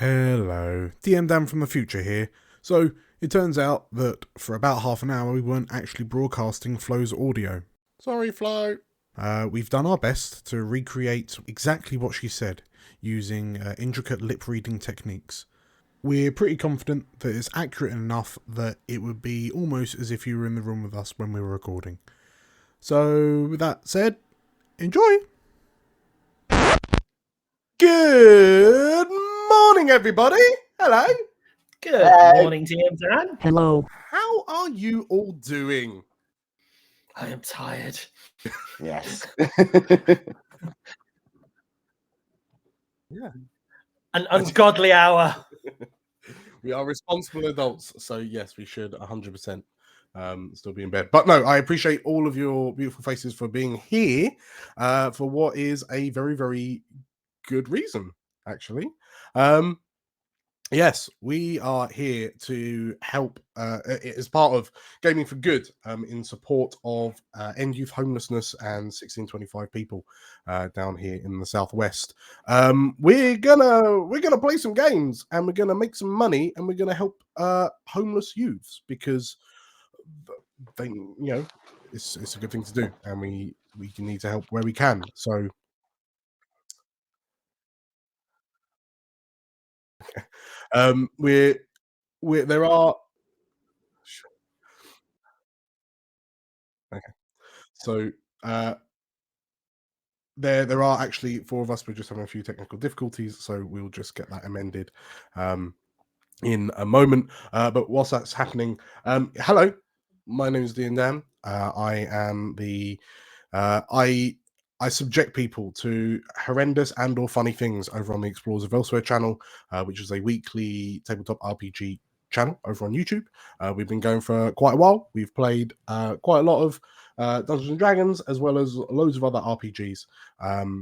Hello, DM Dan from the future here. So, it turns out that for about half an hour we weren't actually broadcasting Flo's audio. Sorry, Flo. We've done our best to recreate exactly what she said, using intricate lip reading techniques. We're pretty confident that it's accurate enough that it would be almost as if you were in the room with us when we were recording. So, with that said, enjoy! Good morning, everybody. Hello. Good morning, DM Dan. Hello. How are you all doing? I am tired. Yes. Yeah. An ungodly hour. We are responsible adults, so yes, we should 100% still be in bed. But no, I appreciate all of your beautiful faces for being here for what is a very, very good reason, actually. Yes, we are here to help as part of Gaming for Good in support of End Youth Homelessness and 1625 people down here in the southwest. We're gonna play some games and we're gonna make some money and we're gonna help homeless youths because they, it's a good thing to do and we need to help where we can. So. There are. Okay. So there are actually four of us. We're just having a few technical difficulties, so we'll just get that amended in a moment. But whilst that's happening, hello, my name is Dean Dan. I am the I subject people to horrendous and/or funny things over on the Explorers of Elsewhere channel, which is a weekly tabletop RPG channel over on YouTube. We've been going for quite a while. We've played quite a lot of Dungeons and Dragons as well as loads of other RPGs.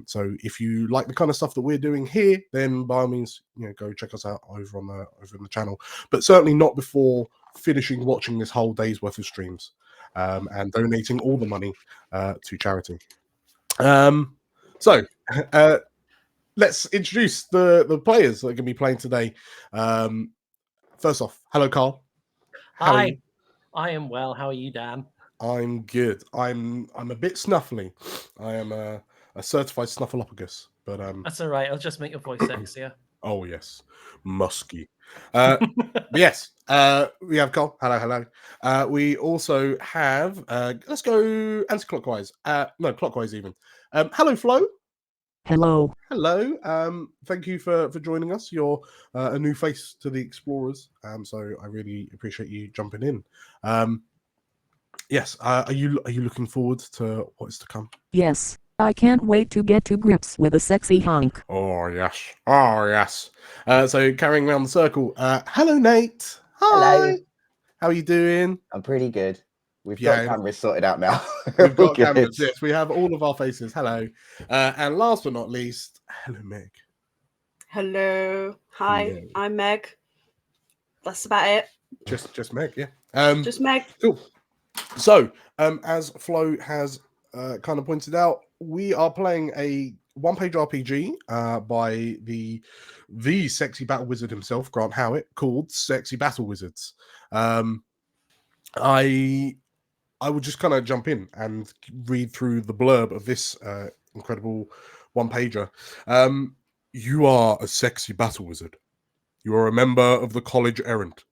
So if you like the kind of stuff that we're doing here, then by all means, go check us out over on the channel. But certainly not before finishing watching this whole day's worth of streams and donating all the money to charity. So let's introduce the players that are going to be playing today. First off, hello, Carl. Hi, I am well. How are you, Dan? I'm good. I'm a bit snuffly. I am a certified snuffleupagus, but that's all right. I'll just make your voice sexier. Oh yes, musky. Yes, we have Carl. Hello. We also have. Let's go anti-clockwise. No, clockwise even. Hello, Flo. Hello. Hello. Thank you for joining us. You're a new face to the Explorers, so I really appreciate you jumping in. Yes. Are you looking forward to what is to come? Yes. I can't wait to get to grips with a sexy hunk. Oh yes. So carrying around the circle. Hello, Nate. Hi. Hello. How are you doing? I'm pretty good. We've got cameras sorted out now. We've got cameras. Yes, we have all of our faces. Hello. And last but not least, hello, Meg. Hello. Hi. Hello. I'm Meg. That's about it. Just Meg, yeah. Just Meg. Cool. So, as Flo has kind of pointed out, we are playing a one-page RPG by the sexy battle wizard himself, Grant Howitt, called Sexy Battle Wizards. I would just kind of jump in and read through the blurb of this incredible one-pager. You are a sexy battle wizard. You are a member of the College Errant,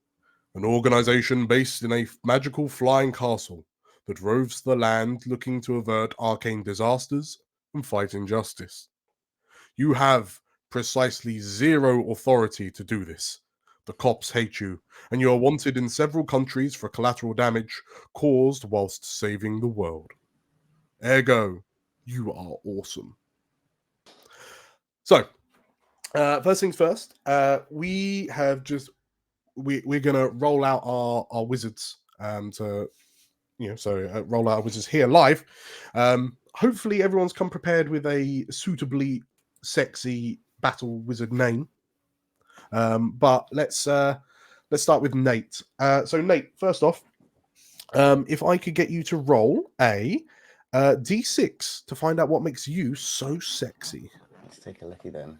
an organization based in a magical flying castle that roves the land looking to avert arcane disasters and fight injustice. You have precisely zero authority to do this. The cops hate you, and you are wanted in several countries for collateral damage caused whilst saving the world. Ergo, you are awesome. So, first things first, we're gonna roll out our wizards to roll out our wizards here live. Hopefully everyone's come prepared with a suitably sexy battle wizard name. But let's start with Nate. So Nate, first off, if I could get you to roll a D6 to find out what makes you so sexy. Let's take a looky then.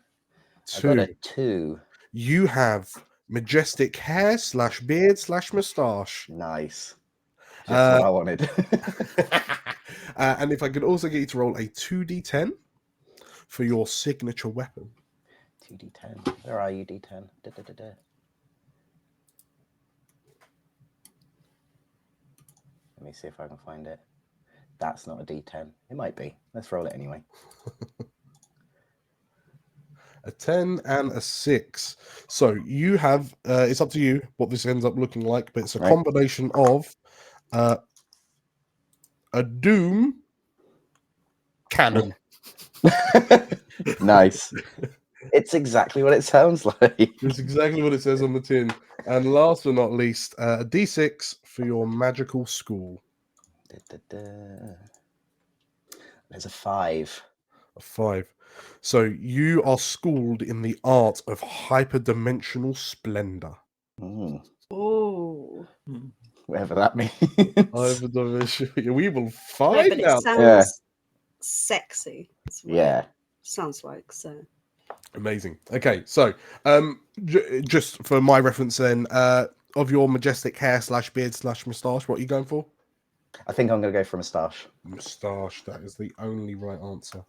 2. I got a 2. You have majestic hair / beard / moustache. Nice. Just what I wanted. And if I could also get you to roll a 2d10 for your signature weapon. 2d10. Where are you, d10? Da. Let me see if I can find it. That's not a d10. It might be. Let's roll it anyway. A 10 and a 6. So you have, it's up to you what this ends up looking like, but it's a combination of a Doom cannon. Nice. It's exactly what it sounds like. It's exactly what it says on the tin. And last but not least, a D6 for your magical school. There's a 5. A 5. So you are schooled in the art of hyperdimensional splendor. Oh. Whatever that means. Hyperdimensional. We will No, find but it out. sounds sexy. That's what Yeah. it sounds like so. Amazing. Okay, so just for my reference then, of your majestic hair / beard / moustache, what are you going for? I think I'm going to go for a moustache. Moustache. That is the only right answer.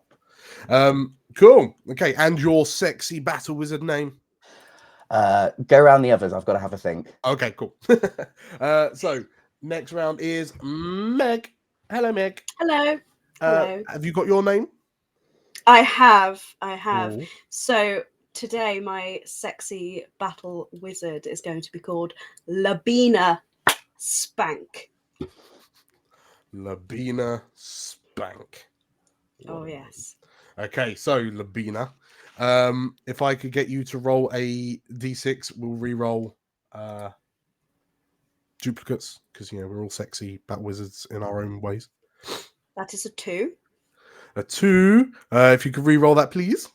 Cool. Okay, and your sexy battle wizard name? Go around the others. I've got to have a think. Okay, cool. So next round is Meg. Hello, Meg. Hello. Hello. Have you got your name? I have. Oh. So today my sexy battle wizard is going to be called Labina Spank. Labina Spank. Oh yes. Okay, so Labina, if I could get you to roll a d6, we'll re-roll duplicates because we're all sexy bat wizards in our own ways. That is a 2. A 2. If you could re-roll that, please.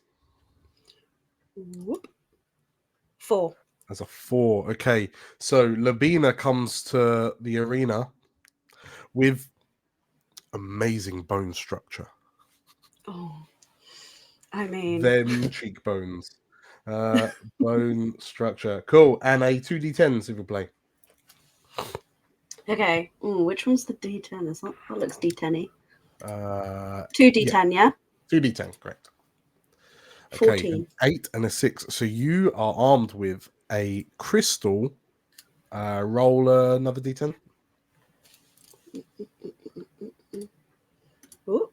Whoop. 4. That's a 4. Okay, so Labina comes to the arena with amazing bone structure. Oh. I mean, Then cheekbones. Bone structure. Cool. And a 2d10, s'il vous plaît. okay. Ooh, which one's the D10? Is that looks D10y? 2d10, yeah. yeah? 2d10, correct. 14. An 8 and a 6. So you are armed with a crystal. Roll another d10. Ooh.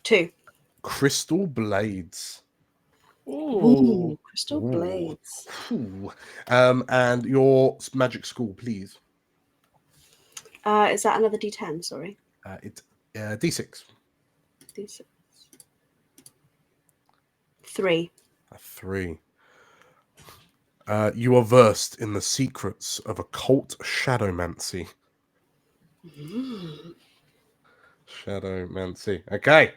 2. Crystal blades. Ooh, crystal blades. Ooh. And your magic school, please. Is that another D10? Sorry. It's d6. D6. 3. A 3. You are versed in the secrets of occult shadowmancy. Shadowmancy. Okay.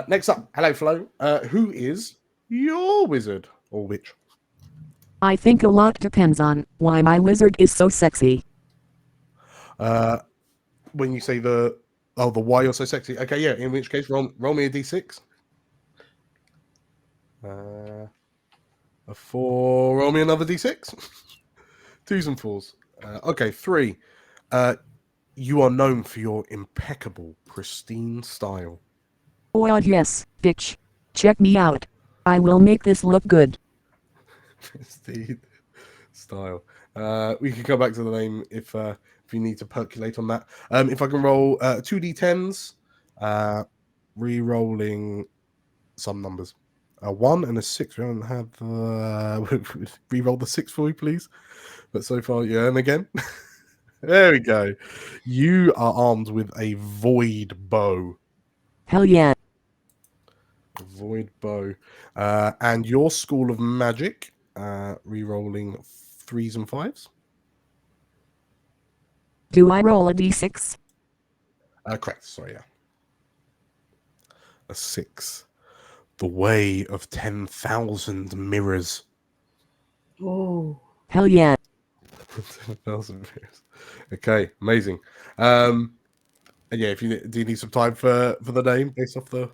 Next up, hello, Flo. Who is your wizard or witch? I think a lot depends on why my wizard is so sexy. When you say the why you're so sexy. Okay, yeah. In which case, roll me a d6. A 4. Roll me another d6. 2s and 4s. Okay, 3. You are known for your impeccable, pristine style. Oh yes, bitch. Check me out. I will make this look good. Pristine style. We can come back to the name if you need to percolate on that. If I can roll 2d10s, re-rolling some numbers. A 1 and a 6. We haven't had re-roll the 6 for you, please. But so far, yeah, and again. There we go. You are armed with a void bow. Hell yeah. Void bow. And your school of magic, re-rolling 3s and 5s. Do I roll a d6? Correct. Sorry, yeah. A 6. The way of 10,000 mirrors. Oh. Hell yeah. 10,000 mirrors. Okay, amazing. And yeah, do you need some time for the name based off the?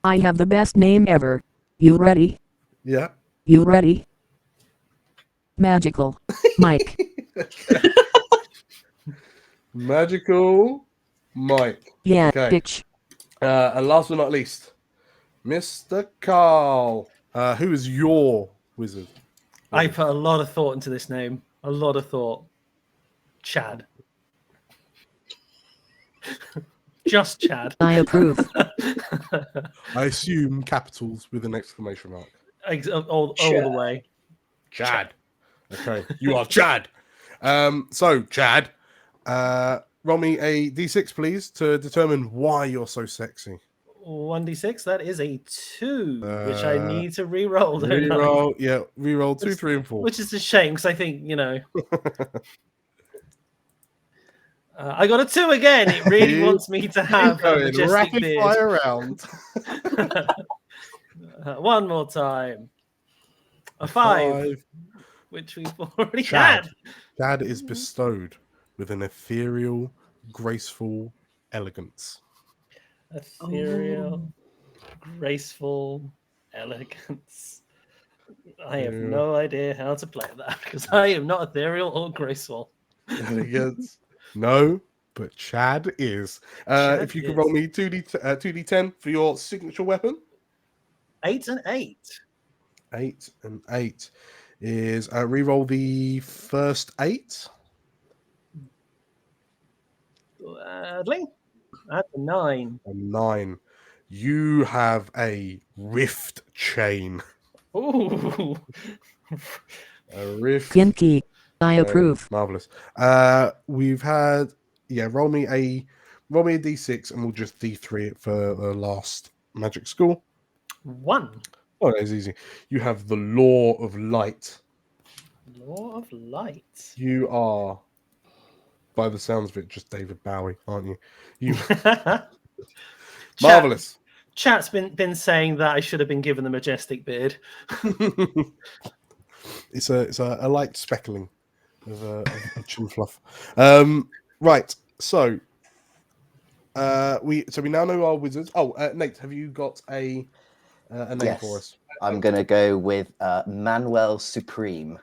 I have the best name ever. You ready? Yeah. You ready? Magical. Mike. Magical Mike. Yeah, Okay. bitch. And last but not least, Mr. Carl. Who is your wizard? I put a lot of thought into this name. A lot of thought. Chad. Just Chad. I approve. I assume capitals with an exclamation mark. All the way. Chad. Okay, you are Chad. So Chad, roll me a d6, please, to determine why you're so sexy. 1d6. That is a 2, which I need to re-roll. don't I? Reroll, yeah, reroll 2, 3, and 4. Which is a shame because I think I got a 2 again. It really wants me to have a majestic rapid beard. fire round. One more time. A 5, which we've already Chad. had. Chad is bestowed with an ethereal, graceful elegance. Ethereal, graceful, elegance. I have no idea how to play that because I am not ethereal or graceful. Elegance. No, but Chad is. If you could roll me 2d10 for your signature weapon. 8 and 8. 8 and 8 is re-roll the first 8. Sadly, that's a 9. A 9. You have a rift chain. Ooh. A rift. Kinky. I approve. Marvelous. We've had roll me a d6 and we'll just d3 it for the last magic school. 1. Oh, it's easy. You have the law of light. Law of light. You are, by the sounds of it, just David Bowie, aren't you? You marvelous. Chat's been saying that I should have been given the majestic beard. It's a light speckling of chin fluff. Right. So we now know our wizards. Oh, Nate, have you got a name for us? I'm gonna go with Manuel Supreme.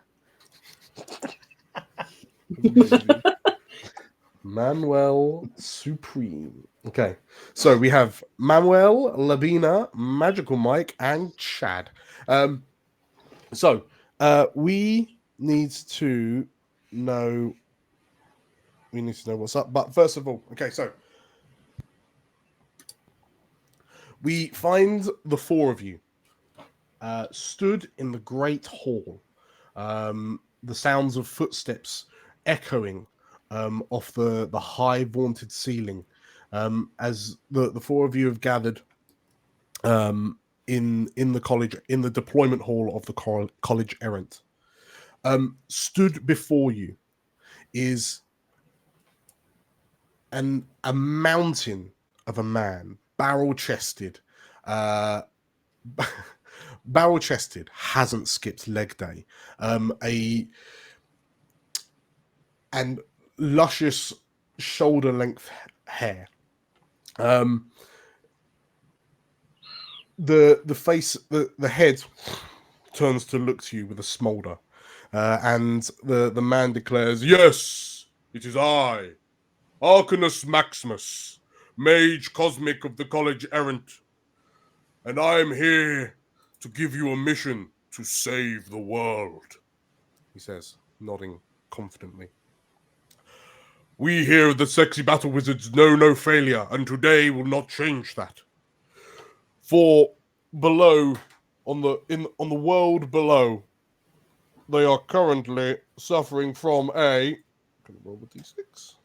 Manuel Supreme. Okay, so we have Manuel, Labina, Magical Mike, and Chad. So we need to know what's up. But first of all, okay, so we find the four of you stood in the great hall. The sounds of footsteps echoing off the high vaulted ceiling as the four of you have gathered in the college, in the deployment hall of the college errant. Stood before you is a mountain of a man, barrel-chested, hasn't skipped leg day, and luscious shoulder length hair. The face, the head turns to look to you with a smolder, and the man declares, "Yes, it is I, Arcanus Maximus, Mage Cosmic of the College Errant, and I am here to give you a mission to save the world," he says, nodding confidently. "We here at the Sexy Battle Wizards know no failure, and today will not change that. For below, on the world below, they are currently suffering from a... Can I roll with D6?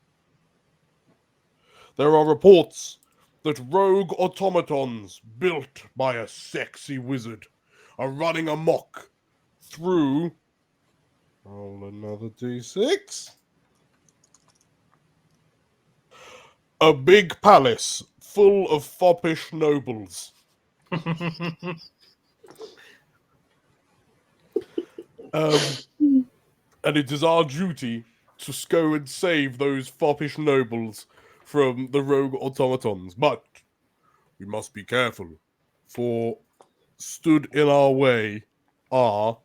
There are reports that rogue automatons built by a sexy wizard are running amok through... Roll another D6. A big palace full of foppish nobles. And it is our duty to go and save those foppish nobles from the rogue automatons. But we must be careful, for stood in our way are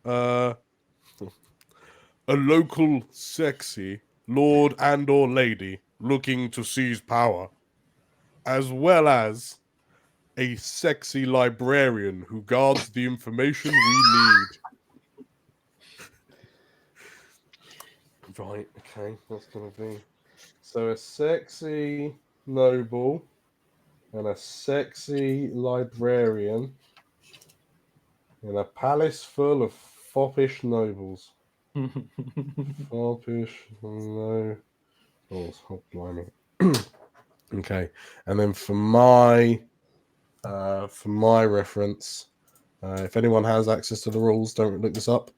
a local sexy lord and or lady looking to seize power, as well as a sexy librarian who guards the information we need. Right, okay, that's going to be... So a sexy noble and a sexy librarian in a palace full of foppish nobles. Foppish nobles. Oh, blimey. Okay, and then for my reference, if anyone has access to the rules, don't look this up.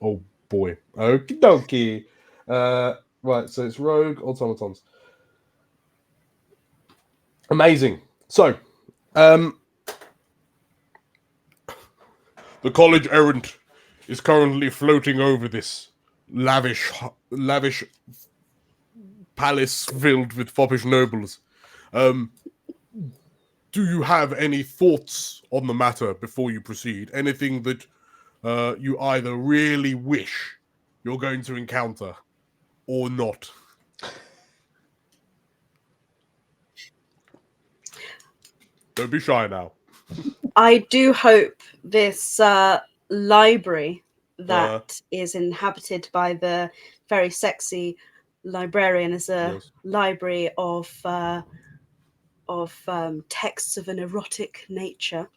Oh boy. Okie dokie. Right, so it's rogue automatons. Amazing. So, the college errant is currently floating over this lavish palace filled with foppish nobles. Do you have any thoughts on the matter before you proceed? Anything that you either really wish you're going to encounter or not? Don't be shy now. I do hope this library that is inhabited by the very sexy librarian is a library of texts of an erotic nature.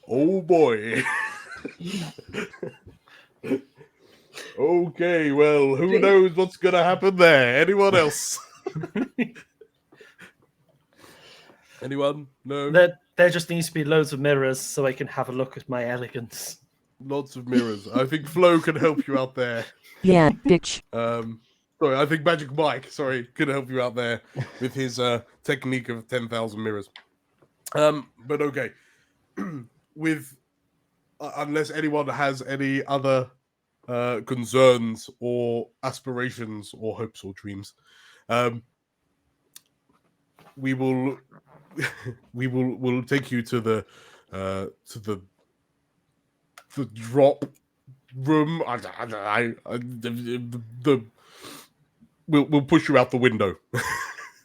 Oh boy. Okay, well, who knows what's going to happen there? Anyone else? Anyone? No? There just needs to be loads of mirrors so I can have a look at my elegance. Lots of mirrors. I think Flo can help you out there. Yeah, bitch. Sorry, I think Magic Mike, could help you out there with his technique of 10,000 mirrors. But okay. With unless anyone has any other concerns or aspirations or hopes or dreams, we'll take you to the drop room. We'll push you out the window.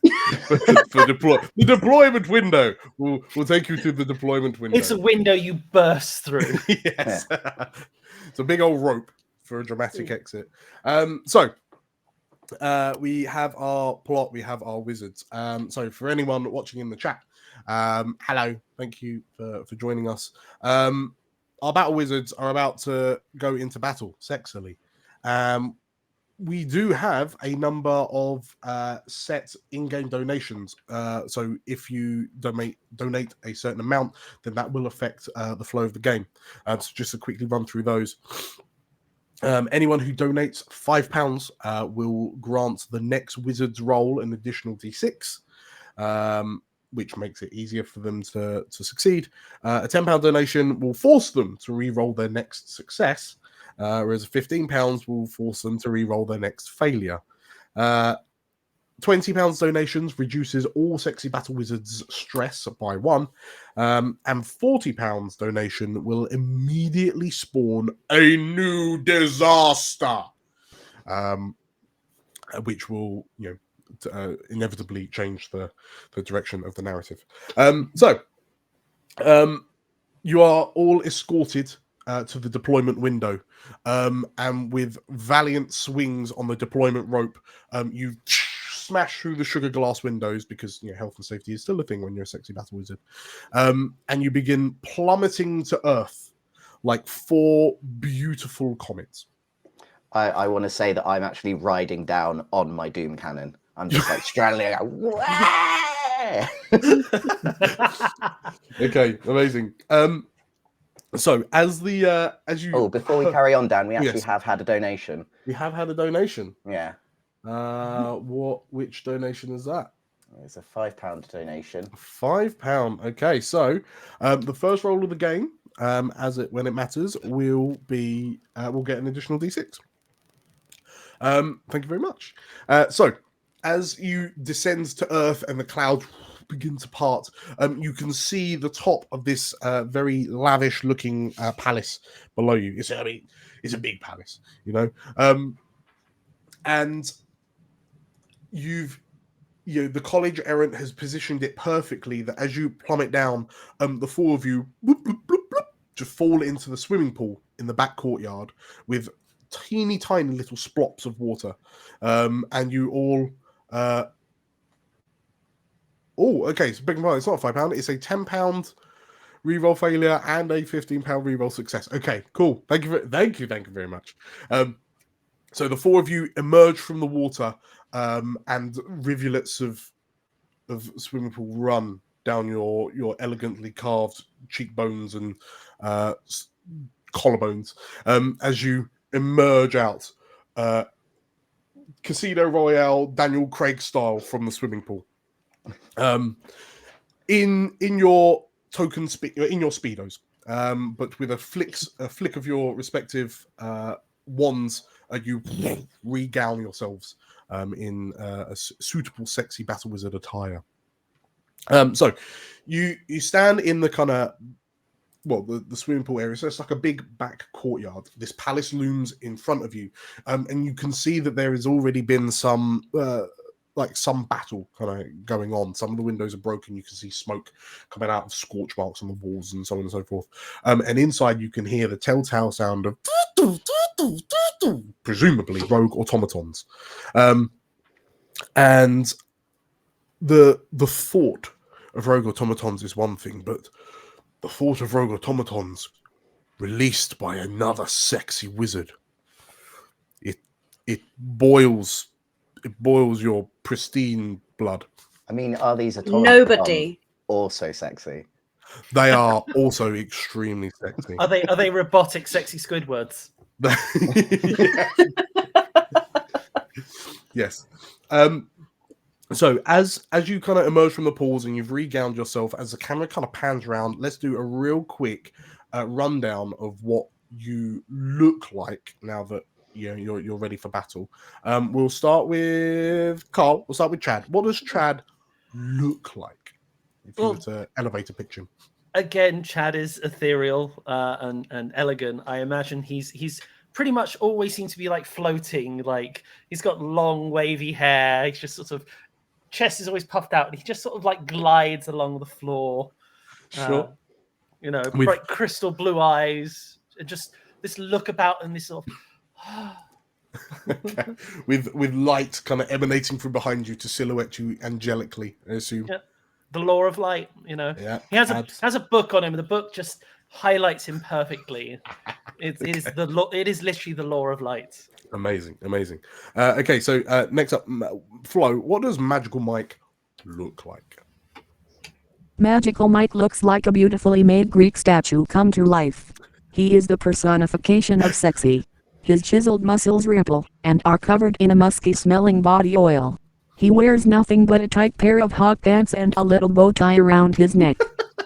The deployment window. We'll take you to the deployment window. It's a window you burst through. Yes. It's a big old rope for a dramatic exit. So we have our plot, we have our wizards. So for anyone watching in the chat, hello, thank you for joining us. Our battle wizards are about to go into battle sexily. We do have a number of set in-game donations. So if you donate a certain amount, then that will affect the flow of the game. So just to quickly run through those. Anyone who donates £5 will grant the next wizard's roll an additional D6, which makes it easier for them to succeed. A £10 donation will force them to re-roll their next success, whereas £15 will force them to re-roll their next failure. £20 donations reduces all sexy battle wizards' stress by 1, and £40 donation will immediately spawn a new disaster, which will, inevitably change the direction of the narrative. You are all escorted to the deployment window, and with valiant swings on the deployment rope, you smash through the sugar glass windows, because health and safety is still a thing when you're a sexy battle wizard, and you begin plummeting to earth like 4 beautiful comets. I want to say that I'm actually riding down on my doom cannon. I'm just like straddling. Okay, amazing. So as you before we carry on, Dan, we actually have had a donation. We have had a donation. Yeah. Which donation is that? It's a £5 donation. £5. Okay, so the first roll of the game, when it matters, will be we'll get an additional D6. Thank you very much. So as you descend to earth and the cloud begin to part. You can see the top of this very lavish-looking palace below you. It's a big palace, you know, and the college errant has positioned it perfectly that as you plummet down, the four of you bloop, bloop, bloop, bloop, just fall into the swimming pool in the back courtyard with teeny tiny little splops of water, and you all okay, so big and it's not £5, it's a £10 reroll failure and a £15 reroll success. Okay, cool. Thank you very much. So the four of you emerge from the water, and rivulets of swimming pool run down your elegantly carved cheekbones and collarbones as you emerge out, Casino Royale Daniel Craig style from the swimming pool. In your token in your speedos, but with a flick of your respective wands, you regown yourselves in a suitable, sexy battle wizard attire. So you stand in the kind of the swimming pool area. So it's like a big back courtyard. This palace looms in front of you, and you can see that there has already been some battle kind of going on. Some of the windows are broken. You can see smoke coming out of scorch marks on the walls and so on and so forth. And inside you can hear the telltale sound of presumably rogue automatons. And the thought of rogue automatons is one thing, but the thought of rogue automatons released by another sexy wizard, it boils your pristine blood. I mean, are these automatons Nobody. also sexy? They are also extremely sexy. Are they robotic sexy Squidwards? Yes. So as you kind of emerge from the pools and you've regowned yourself, as the camera kind of pans around, let's do a real quick rundown of what you look like now that you're ready for battle. We'll start with Carl. We'll start with Chad. What does Chad look like if you were to elevate a picture? Again, Chad is ethereal and elegant. I imagine he's pretty much always seems to be like floating. Like he's got long wavy hair. He's just sort of chest is always puffed out, and he just sort of like glides along the floor. Sure. Bright crystal blue eyes, and just this look about and this sort of okay. with light kind of emanating from behind you to silhouette you angelically, I assume. Yeah. The law of light, Yeah, he has a book on him. The book just highlights him perfectly. It is literally the law of light. Amazing. Okay, so next up, Flo, what does Magical Mike look like? Magical Mike looks like a beautifully made Greek statue come to life. He is the personification of sexy. His chiseled muscles ripple and are covered in a musky-smelling body oil. He wears nothing but a tight pair of hot pants and a little bow tie around his neck.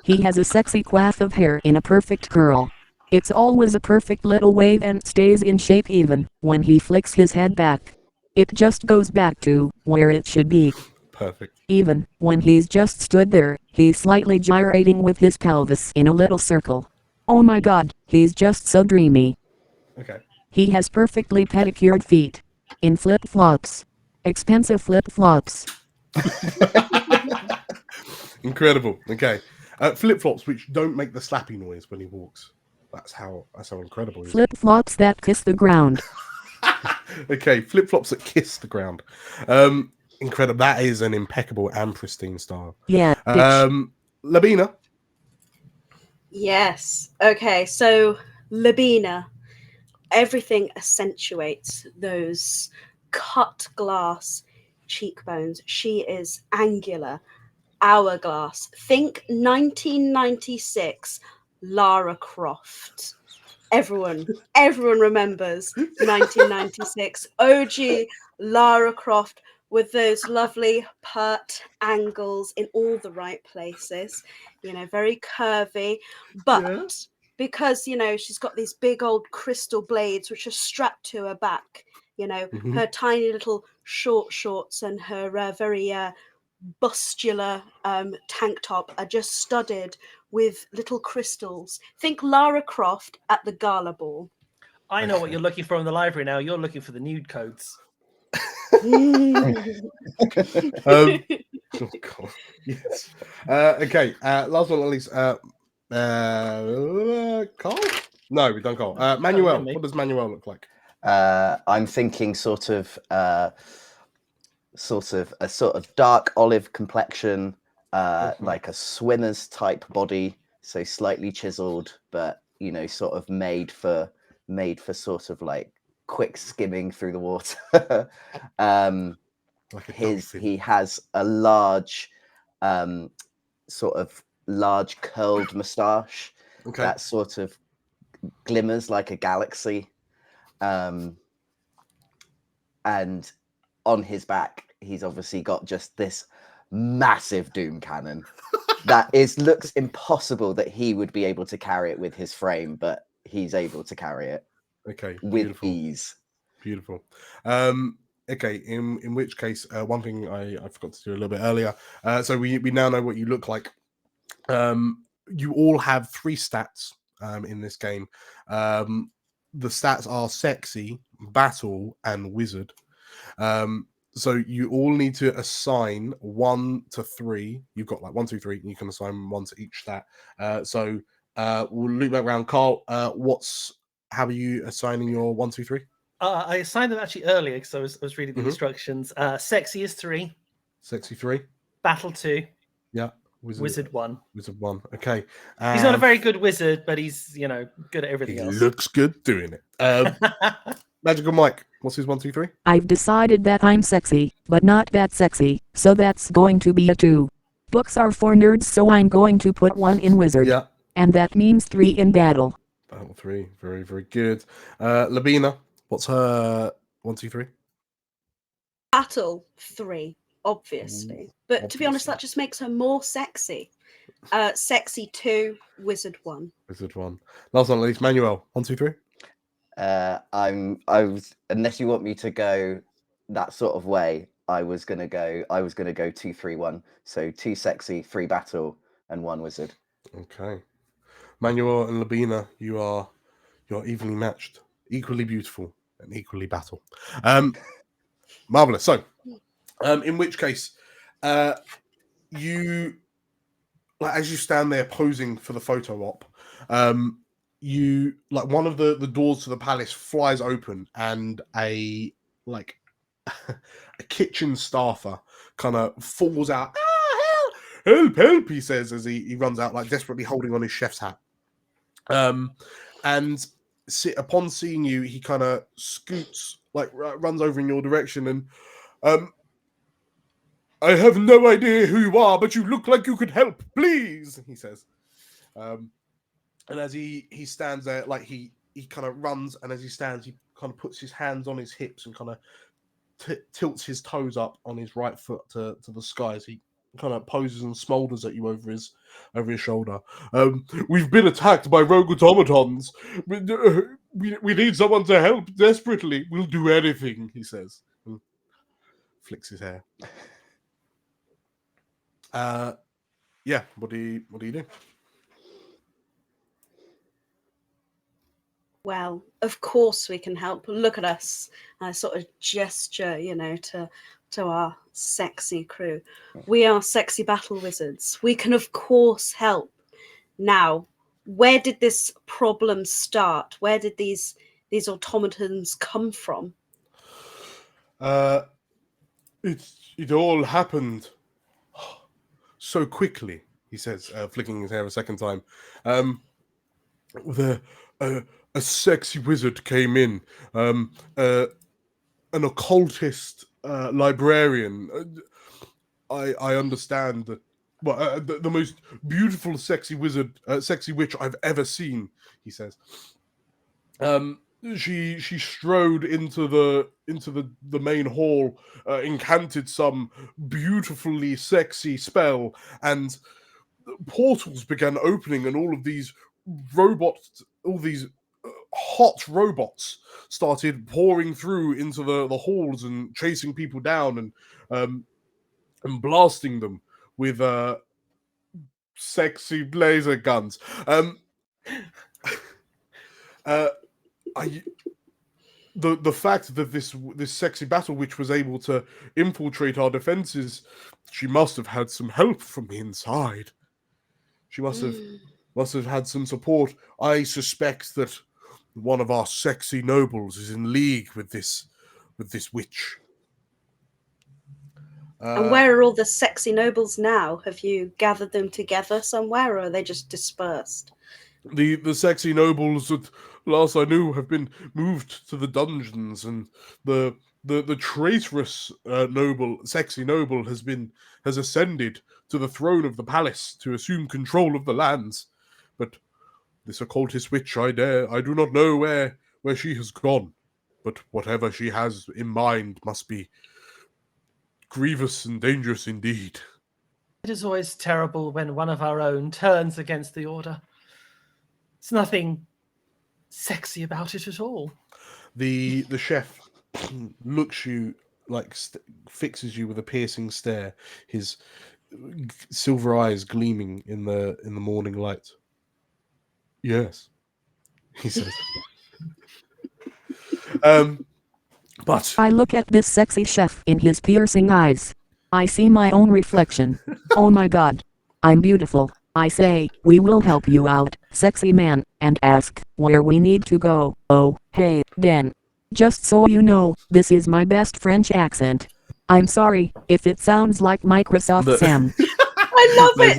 He has a sexy coif of hair in a perfect curl. It's always a perfect little wave and stays in shape even when he flicks his head back. It just goes back to where it should be. Perfect. Even when he's just stood there, he's slightly gyrating with his pelvis in a little circle. Oh my god, he's just so dreamy. Okay. He has perfectly pedicured feet. In flip-flops. Expensive flip-flops. Incredible. Okay. Flip-flops which don't make the slappy noise when he walks. That's how incredible he is. Flip-flops that kiss the ground. Okay, flip-flops that kiss the ground. Incredible. That is an impeccable and pristine style. Yeah. Labina. Yes. Okay, so Labina, everything accentuates those cut glass cheekbones. She is angular, hourglass. Think 1996 Lara Croft. Everyone remembers 1996 OG Lara Croft with those lovely pert angles in all the right places, very curvy, but because she's got these big old crystal blades which are strapped to her back, her tiny little short shorts and her very bustular tank top are just studded with little crystals. Think Lara Croft at the gala ball. I know what you're looking for in the library now. You're looking for the nude codes. Oh God. Yes. Okay. Last but not least, Carl? No, we've done Carl. Manuel. me. What does Manuel look like? I'm thinking sort of a sort of dark olive complexion, like a swimmer's type body, so slightly chiseled, but you know, sort of made for sort of like quick skimming through the water. Like a He has a large, sort of large curled moustache that sort of glimmers like a galaxy. And on his back, he's obviously got just this massive doom cannon that looks impossible that he would be able to carry it with his frame, but he's able to carry it. Okay, with beautiful. ease. Beautiful. Okay, in which case, one thing I forgot to do a little bit earlier. So we now know what you look like. You all have 3 stats in this game. The stats are sexy, battle, and wizard. So you all need to assign 1 to 3. You've got like 1, 2, 3, and you can assign 1 to each stat. So we'll loop back around. Carl, how are you assigning your 1, 2, 3? I assigned them actually earlier because I was reading the instructions. Sexy is 3. Sexy 3. Battle 2. Yeah. Wizard 1. Wizard 1. Okay. He's not a very good wizard, but he's, you know, good at everything else. Looks good doing it. Magical Mike, what's his 1, 2, 3? I've decided that I'm sexy, but not that sexy, so that's going to be a 2. Books are for nerds, so I'm going to put 1 in wizard. Yeah. And that means 3 in battle. Battle 3. Very, very good. Labina, what's her 1, 2, 3? Battle 3, obviously. But to be honest, that just makes her more sexy. Sexy 2, wizard 1. Wizard 1. Last but not least, Manuel, 1, 2, 3. Unless you want me to go that sort of way, I was gonna go 2, 3, 1. So 2 sexy, 3 battle, and 1 wizard. Okay. Manuel and Labina, you're evenly matched, equally beautiful, and equally battle. Marvelous. So, in which case, you, like, as you stand there posing for the photo op, you, like, one of the doors to the palace flies open, and a kitchen staffer kind of falls out. Help, he says as he runs out, like, desperately holding on his chef's hat. And upon seeing you, he kind of scoots, like, runs over in your direction, and I have no idea who you are, but you look like you could help, please, he says. And as he stands there, like, he kind of runs, and as he stands, he kind of puts his hands on his hips and kind of tilts his toes up on his right foot to the sky as he kind of poses and smolders at you over his shoulder. We've been attacked by rogue automatons. We need someone to help desperately. We'll do anything, he says. And flicks his hair. Yeah. What do you do? Well, of course we can help. Look at us. I sort of gesture, to our sexy crew. We are sexy battle wizards. We can, of course, help. Now, where did this problem start? Where did these automatons come from? It all happened so quickly, he says, flicking his hair a second time. A sexy wizard came in, an occultist librarian. I understand that. Well, the most beautiful sexy witch I've ever seen, he says. She strode into the main hall, incanted some beautifully sexy spell, and portals began opening, and all these hot robots started pouring through into the halls and chasing people down, and and blasting them with sexy laser guns. The fact that this sexy battle witch was able to infiltrate our defenses, she must have had some help from the inside. She must have had some support. I suspect that one of our sexy nobles is in league with this witch. And where are all the sexy nobles now? Have you gathered them together somewhere, or are they just dispersed? The sexy nobles that last I knew have been moved to the dungeons, and the traitorous sexy noble has ascended to the throne of the palace to assume control of the lands. But this occultist witch, I do not know where she has gone. But whatever she has in mind must be grievous and dangerous indeed. It is always terrible when one of our own turns against the order. There's nothing sexy about it at all. The chef looks you like fixes you with a piercing stare, his silver eyes gleaming in the morning light. Yes, he says. But I look at this sexy chef in his piercing eyes. I see my own reflection. Oh my god. I'm beautiful. I say, we will help you out, sexy man, and ask where we need to go. Oh, hey, Dan. Just so you know, this is my best French accent. I'm sorry if it sounds like Microsoft Sam. I love it.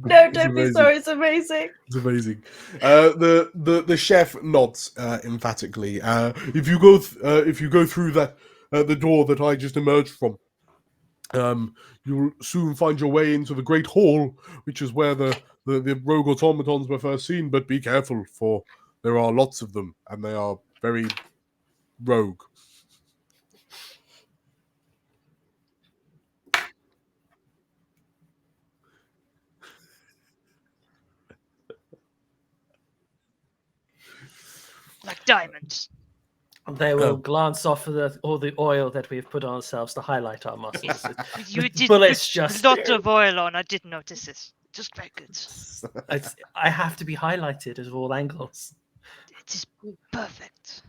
No, don't be sorry. It's amazing. It's amazing. The chef nods emphatically. If you go through that the door that I just emerged from, you'll soon find your way into the Great Hall, which is where the rogue automatons were first seen. But be careful, for there are lots of them, and they are very rogue. Like diamonds. They will glance off of all the oil that we've put on ourselves to highlight our muscles. You did bullets put just a lot of oil on. I did notice this. Just very good. I have to be highlighted at all angles. It is perfect.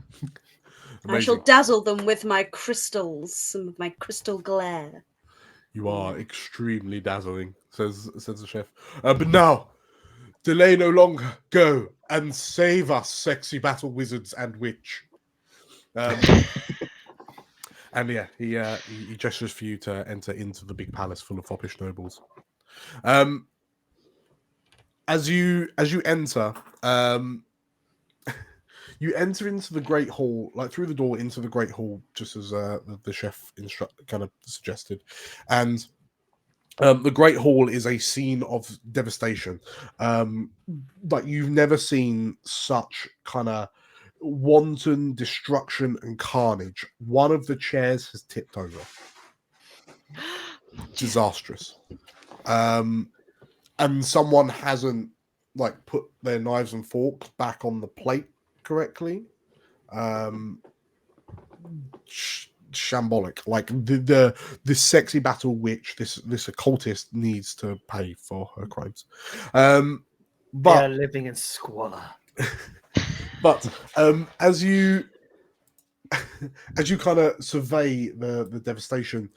I shall dazzle them with my crystals and with my crystal glare. You are extremely dazzling, says the chef. But now, delay no longer. Go and save us, sexy battle wizards and witch. And yeah, he gestures for you to enter into the big palace full of foppish nobles. As you enter, you enter into the Great Hall, like through the door into the Great Hall, just as the chef kind of suggested, and the Great Hall is a scene of devastation. Like you've never seen such kind of wanton destruction and carnage. One of the chairs has tipped over. Disastrous. And someone hasn't like put their knives and forks back on the plate correctly. Shambolic. Like this sexy battle witch, this occultist needs to pay for her crimes. But they are living in squalor. But as you kind of survey the devastation,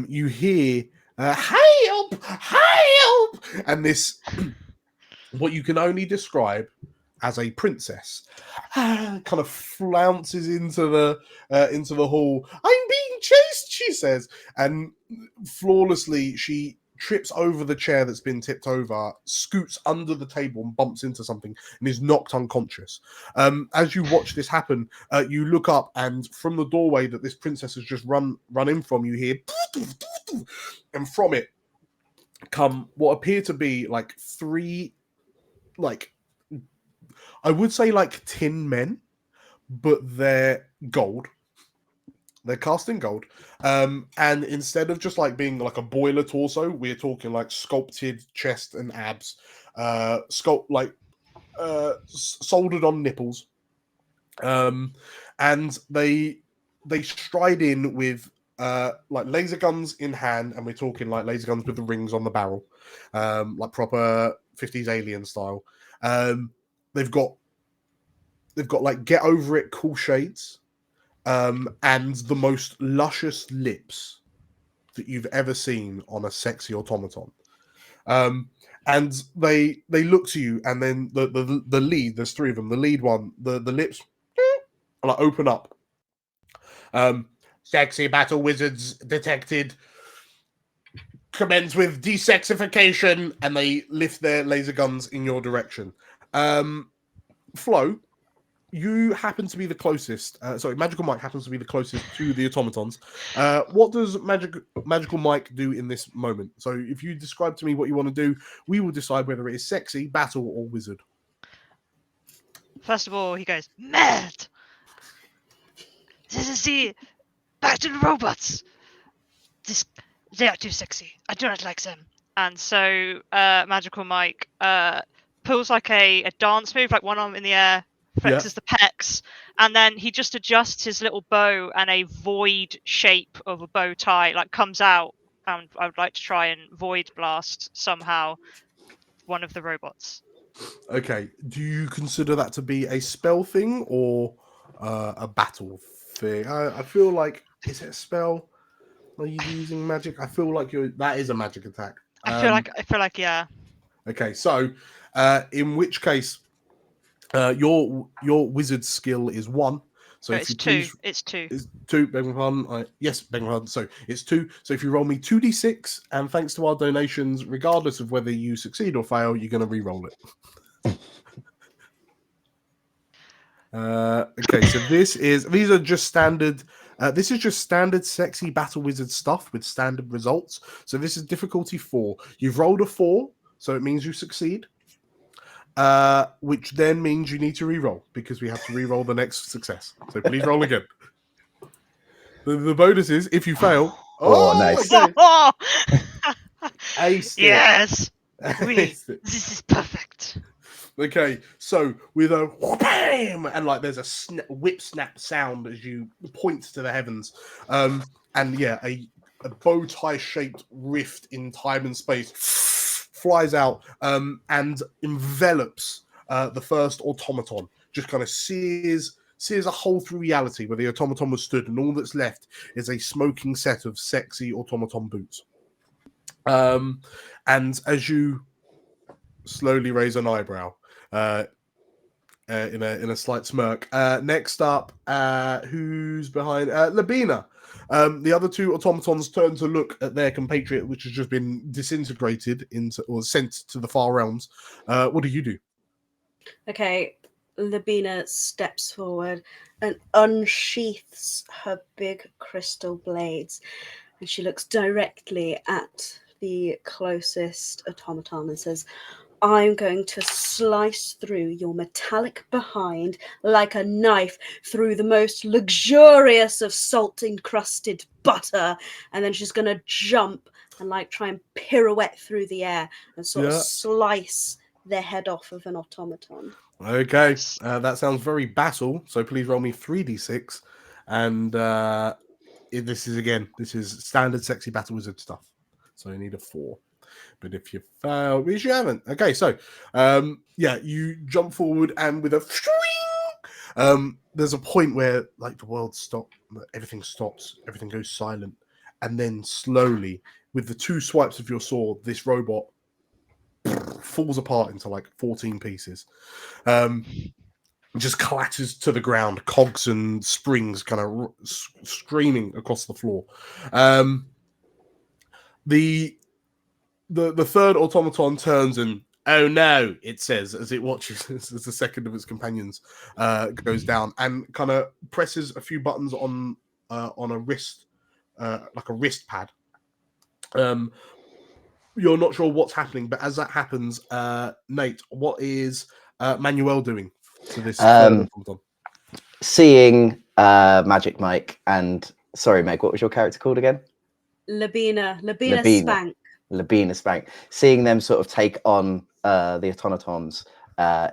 you hear help, help, and this what you can only describe as a princess kind of flounces into the hall. I'm being chased, she says, and flawlessly she trips over the chair that's been tipped over, scoots under the table and bumps into something and is knocked unconscious. As you watch this happen, you look up, and from the doorway that this princess has just run in from, you hear and from it come what appear to be like three, like I would say like tin men, but they're gold. They're cast in gold. And instead of just like being like a boiler torso, we're talking like sculpted chest and abs, soldered on nipples. And they stride in with like laser guns in hand, and we're talking like laser guns with the rings on the barrel, like proper 50s alien style. They've got like get over it cool shades, and the most luscious lips that you've ever seen on a sexy automaton. And they look to you, and then the lead, there's three of them. The lead one, the lips like open up. Sexy battle wizards detected. Commence with desexification, and they lift their laser guns in your direction. Flo, you happen to be the closest. Magical Mike happens to be the closest to the automatons. What does Magical Mike do in this moment? So, if you describe to me what you want to do, we will decide whether it is sexy, battle, or wizard. First of all, he goes, mad! This is the battle robots! They are too sexy. I do not like them. And so Magical Mike pulls like a dance move, like one arm in the air, flexes the pecs, and then he just adjusts his little bow, and a void shape of a bow tie like comes out, and I would like to try and void blast somehow one of the robots. Okay. Do you consider that to be a spell thing or a battle thing? I feel like, is it a spell? Are you using magic? I feel like that is a magic attack. I feel like yeah. Okay, so in which case, your wizard skill is 1. So No, if it's you 2. please, It's 2. It's 2. Beg my pardon. Yes, beg my pardon. So it's 2. So if you roll me 2d6, and thanks to our donations, regardless of whether you succeed or fail, you're going to re-roll it. Okay, so these are just standard. This is just standard sexy battle wizard stuff with standard results. So this is difficulty 4. You've rolled a 4, so it means you succeed. Which then means you need to re-roll because we have to re-roll the next success. So please roll again. The bonus is if you fail. Oh, nice. Okay. Aced it. Yes. Aced it. This is perfect. Okay, so with a bam, and like there's a whip snap sound as you point to the heavens, and yeah, a bow tie shaped rift in time and space flies out, and envelops the first automaton. Just kind of sears a hole through reality where the automaton was stood, and all that's left is a smoking set of sexy automaton boots. And as you slowly raise an eyebrow, in a slight smirk. Next up, who's behind? Labina. The other two automatons turn to look at their compatriot, which has just been disintegrated into or sent to the far realms. What do you do? Okay, Labina steps forward and unsheaths her big crystal blades, and she looks directly at the closest automaton and says, I'm going to slice through your metallic behind like a knife through the most luxurious of salt-encrusted butter. And then she's going to jump and like try and pirouette through the air and sort of slice the head off of an automaton. Okay, that sounds very battle. So please roll me 3d6. And this is standard sexy battle wizard stuff. So you need a 4. But if you fail, which you haven't, okay, so you jump forward, and with a there's a point where like the world stops, everything stops, everything goes silent, and then slowly, with the 2 swipes of your sword, this robot falls apart into like 14 pieces. Just clatters to the ground, cogs and springs kind of screaming across the floor. The third automaton turns and, oh no, it says, as it watches as the second of its companions goes down, and kind of presses a few buttons on a wrist, like a wrist pad. You're not sure what's happening, but as that happens, Nate, what is Manuel doing to this third automaton? Seeing Magic Mike and, sorry, Meg, what was your character called again? Labina Spank. Labina Spank. Seeing them sort of take on the automatons,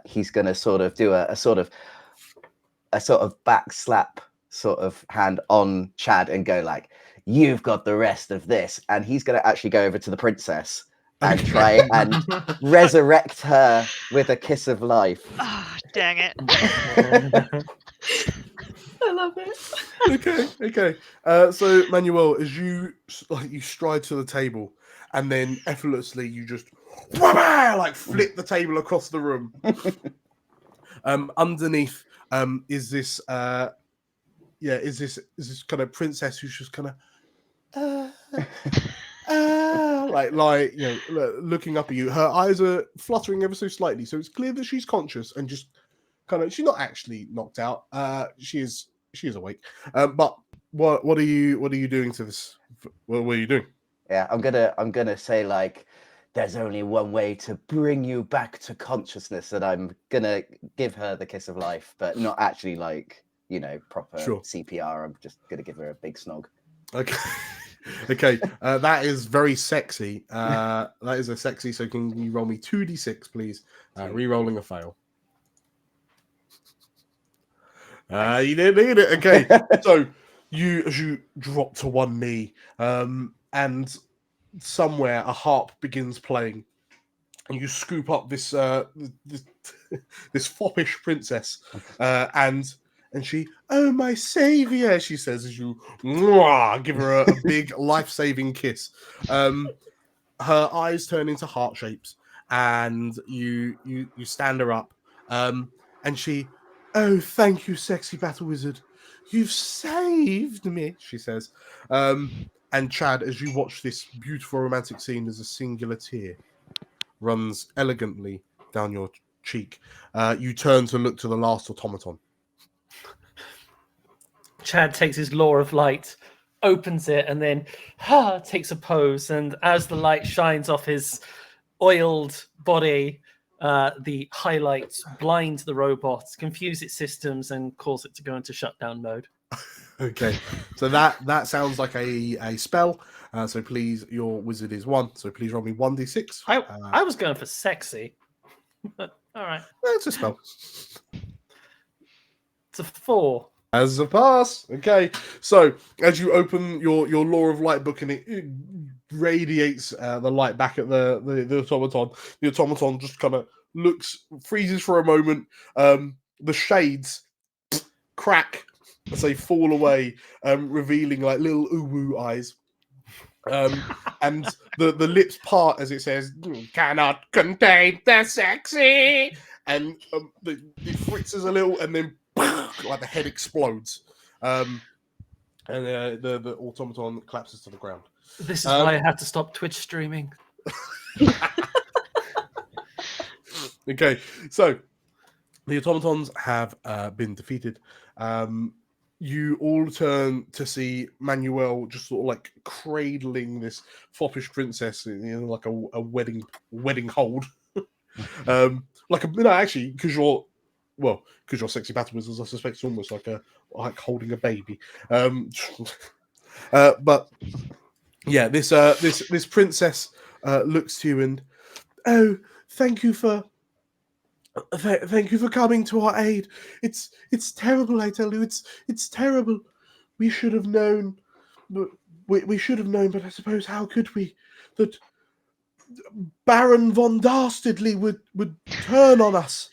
he's going to sort of do a sort of back slap sort of hand on Chad and go like, "You've got the rest of this," and he's going to actually go over to the princess and try and resurrect her with a kiss of life. Oh, dang it. I love it. Okay. So Manuel, as you stride to the table, and then effortlessly you just like flip the table across the room. Underneath is this kind of princess who's just kind of like looking up at you. Her eyes are fluttering ever so slightly, so it's clear that she's conscious and just kind of, she's not actually knocked out. She is awake. But what are you doing to this? What are you doing? Yeah, I'm gonna say like, there's only one way to bring you back to consciousness, and I'm gonna give her the kiss of life, but not actually like, proper CPR. I'm just gonna give her a big snog. Okay. Okay, that is very sexy. That is a sexy. So can you roll me 2d6, please? Re-rolling a fail. You didn't need it. Okay, so as you drop to one knee, and somewhere a harp begins playing, and you scoop up this this foppish princess, and she, "Oh, my savior," she says as you give her a big life-saving kiss. Her eyes turn into heart shapes, and you stand her up, and she, "Oh, thank you, sexy battle wizard. You've saved me," she says. And Chad, as you watch this beautiful romantic scene, as a singular tear runs elegantly down your cheek, you turn to look to the last automaton. Chad takes his Law of Light, opens it, and then takes a pose. And as the light shines off his oiled body, the highlights blind the robot, confuse its systems, and cause it to go into shutdown mode. Okay, so that sounds like a spell. So please, your wizard is 1. So please roll me 1d6. I was going for sexy, but all right. That's a spell. It's a 4. As a pass. Okay, so as you open your Law of Light book and it radiates the light back at the automaton just kind of freezes for a moment. The shades crack as they fall away, revealing like little uwu eyes. And the lips part as it says, "Cannot contain the sexy," and it fritzes a little, and then like the head explodes, and the automaton collapses to the ground. This is why I had to stop Twitch streaming. Okay, so the automatons have been defeated. You all turn to see Manuel just sort of like cradling this foppish princess in like a wedding hold. Actually, because you're sexy battle wizards, I suspect it's almost like holding a baby. But yeah, this princess looks to you and, "Oh, thank you for coming to our aid. It's terrible, I tell you. It's terrible. We should have known. We should have known, but I suppose how could we? That Baron von Dastardly would turn on us.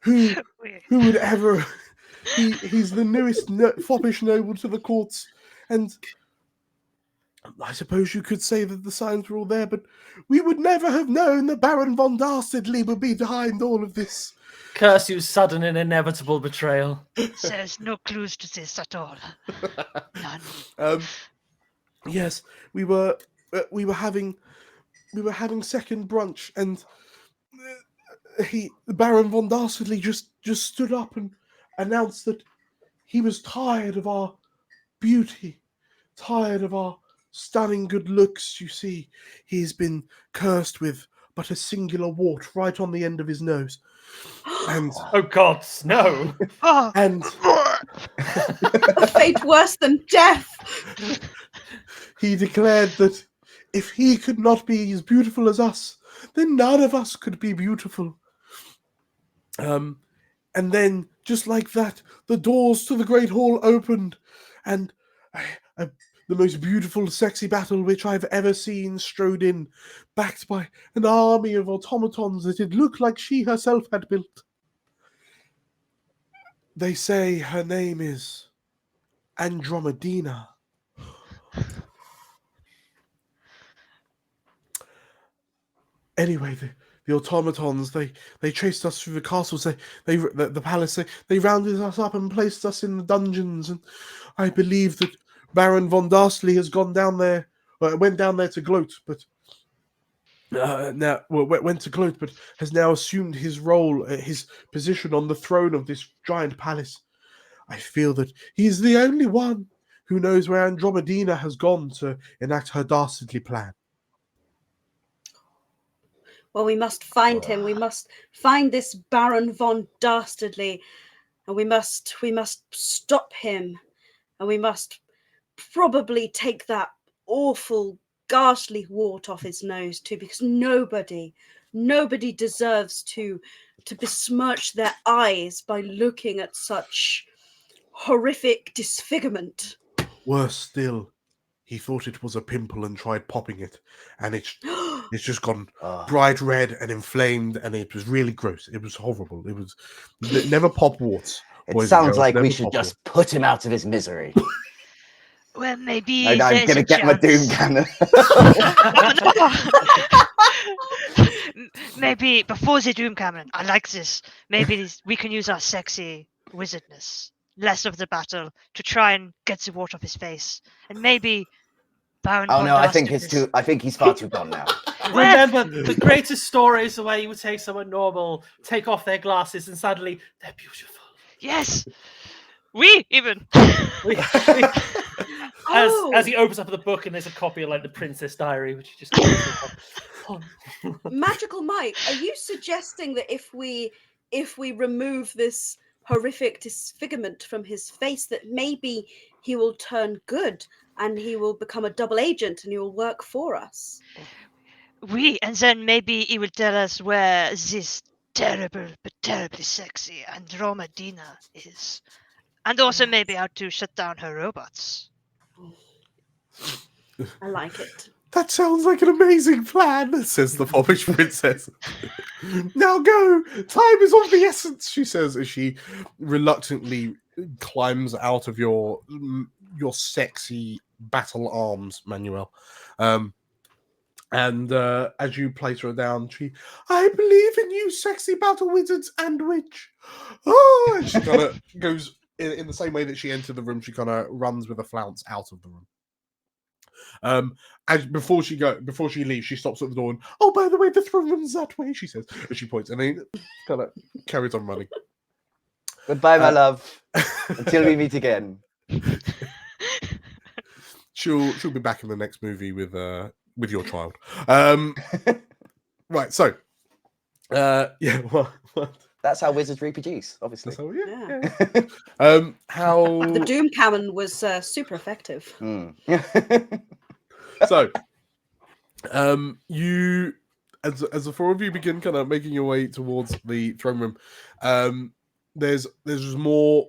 Who would ever? He's the newest foppish noble to the courts, and I suppose you could say that the signs were all there, but we would never have known that Baron von Dastardly would be behind all of this. Curse you, sudden and inevitable betrayal." There's no clues to this at all. None. Yes, we were having second brunch, and Baron von Dastardly just stood up and announced that he was tired of our beauty, tired of our stunning good looks. You see, he's been cursed with but a singular wart right on the end of his nose. And oh God, no! And A fate worse than death. He declared that if he could not be as beautiful as us, then none of us could be beautiful. And then just like that, the doors to the Great Hall opened, and the most beautiful, sexy battle which I've ever seen strode in, backed by an army of automatons that it looked like she herself had built. They say her name is Andromedina. Anyway, the automatons, they chased us through the castles, the palace, they rounded us up and placed us in the dungeons, and I believe that Baron von Darsley has gone down there, went down there to gloat, but went to gloat, but has now assumed his role, his position on the throne of this giant palace. I feel that he's the only one who knows where Andromedina has gone to enact her dastardly plan. Well, we must find him. We must find this Baron von Dastardly, and we must stop him, and we must probably take that awful, ghastly wart off his nose too, because nobody deserves to besmirch their eyes by looking at such horrific disfigurement. Worse still, he thought it was a pimple and tried popping it, and it's just gone bright red and inflamed, and it was really gross. It was horrible. It was never pop warts. It sounds like we should just put him out of his misery. Well, maybe I'm gonna get my doom cannon. Maybe before the doom cannon, I like this. Maybe we can use our sexy wizardness, less of the battle, to try and get the wart off his face, and maybe. Baron Oh von no, I think Dastardly. I think he's far too gone now. Remember, the greatest story is the way you would take someone normal, take off their glasses, and suddenly they're beautiful. Yes, we even. As he opens up the book and there's a copy of like the Princess Diary, which he just Magical Mike, are you suggesting that if we remove this horrific disfigurement from his face, that maybe he will turn good and he will become a double agent and he will work for us? And then maybe he will tell us where this terrible but terribly sexy Andromedina is, and also maybe how to shut down her robots. I like it. That sounds like an amazing plan, says the foppish princess. Now go! Time is of the essence, she says as she reluctantly climbs out of your sexy battle arms, Manuel. And as you place her down, I believe in you, sexy battle wizards and witch. Oh, and she kind of goes in the same way that she entered the room. She kind of runs with a flounce out of the room. As before she leaves, she stops at the door and, oh, by the way, the throne room's that way, she says as she points, and then kind of carries on running. Goodbye, my love. Until we meet again. She'll be back in the next movie with your child. Right, so what? That's how wizards reproduce, obviously. How the doom cannon was super effective. So you as the four of you begin kind of making your way towards the throne room, there's more.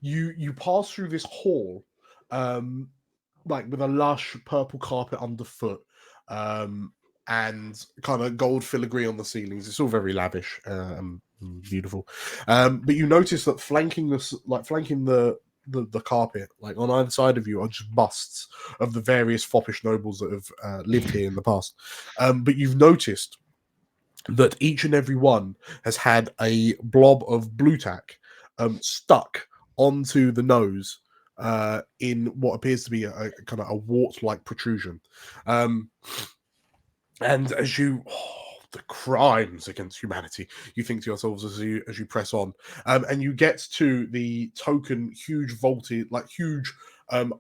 You pass through this hall, like with a lush purple carpet underfoot, and kind of gold filigree on the ceilings. It's all very lavish and beautiful. But you notice that flanking the carpet, like on either side of you, are just busts of the various foppish nobles that have lived here in the past. But you've noticed that each and every one has had a blob of blue tack stuck onto the nose in what appears to be a kind of a wart-like protrusion. And as you, the crimes against humanity, you think to yourselves as you press on, and you get to the token huge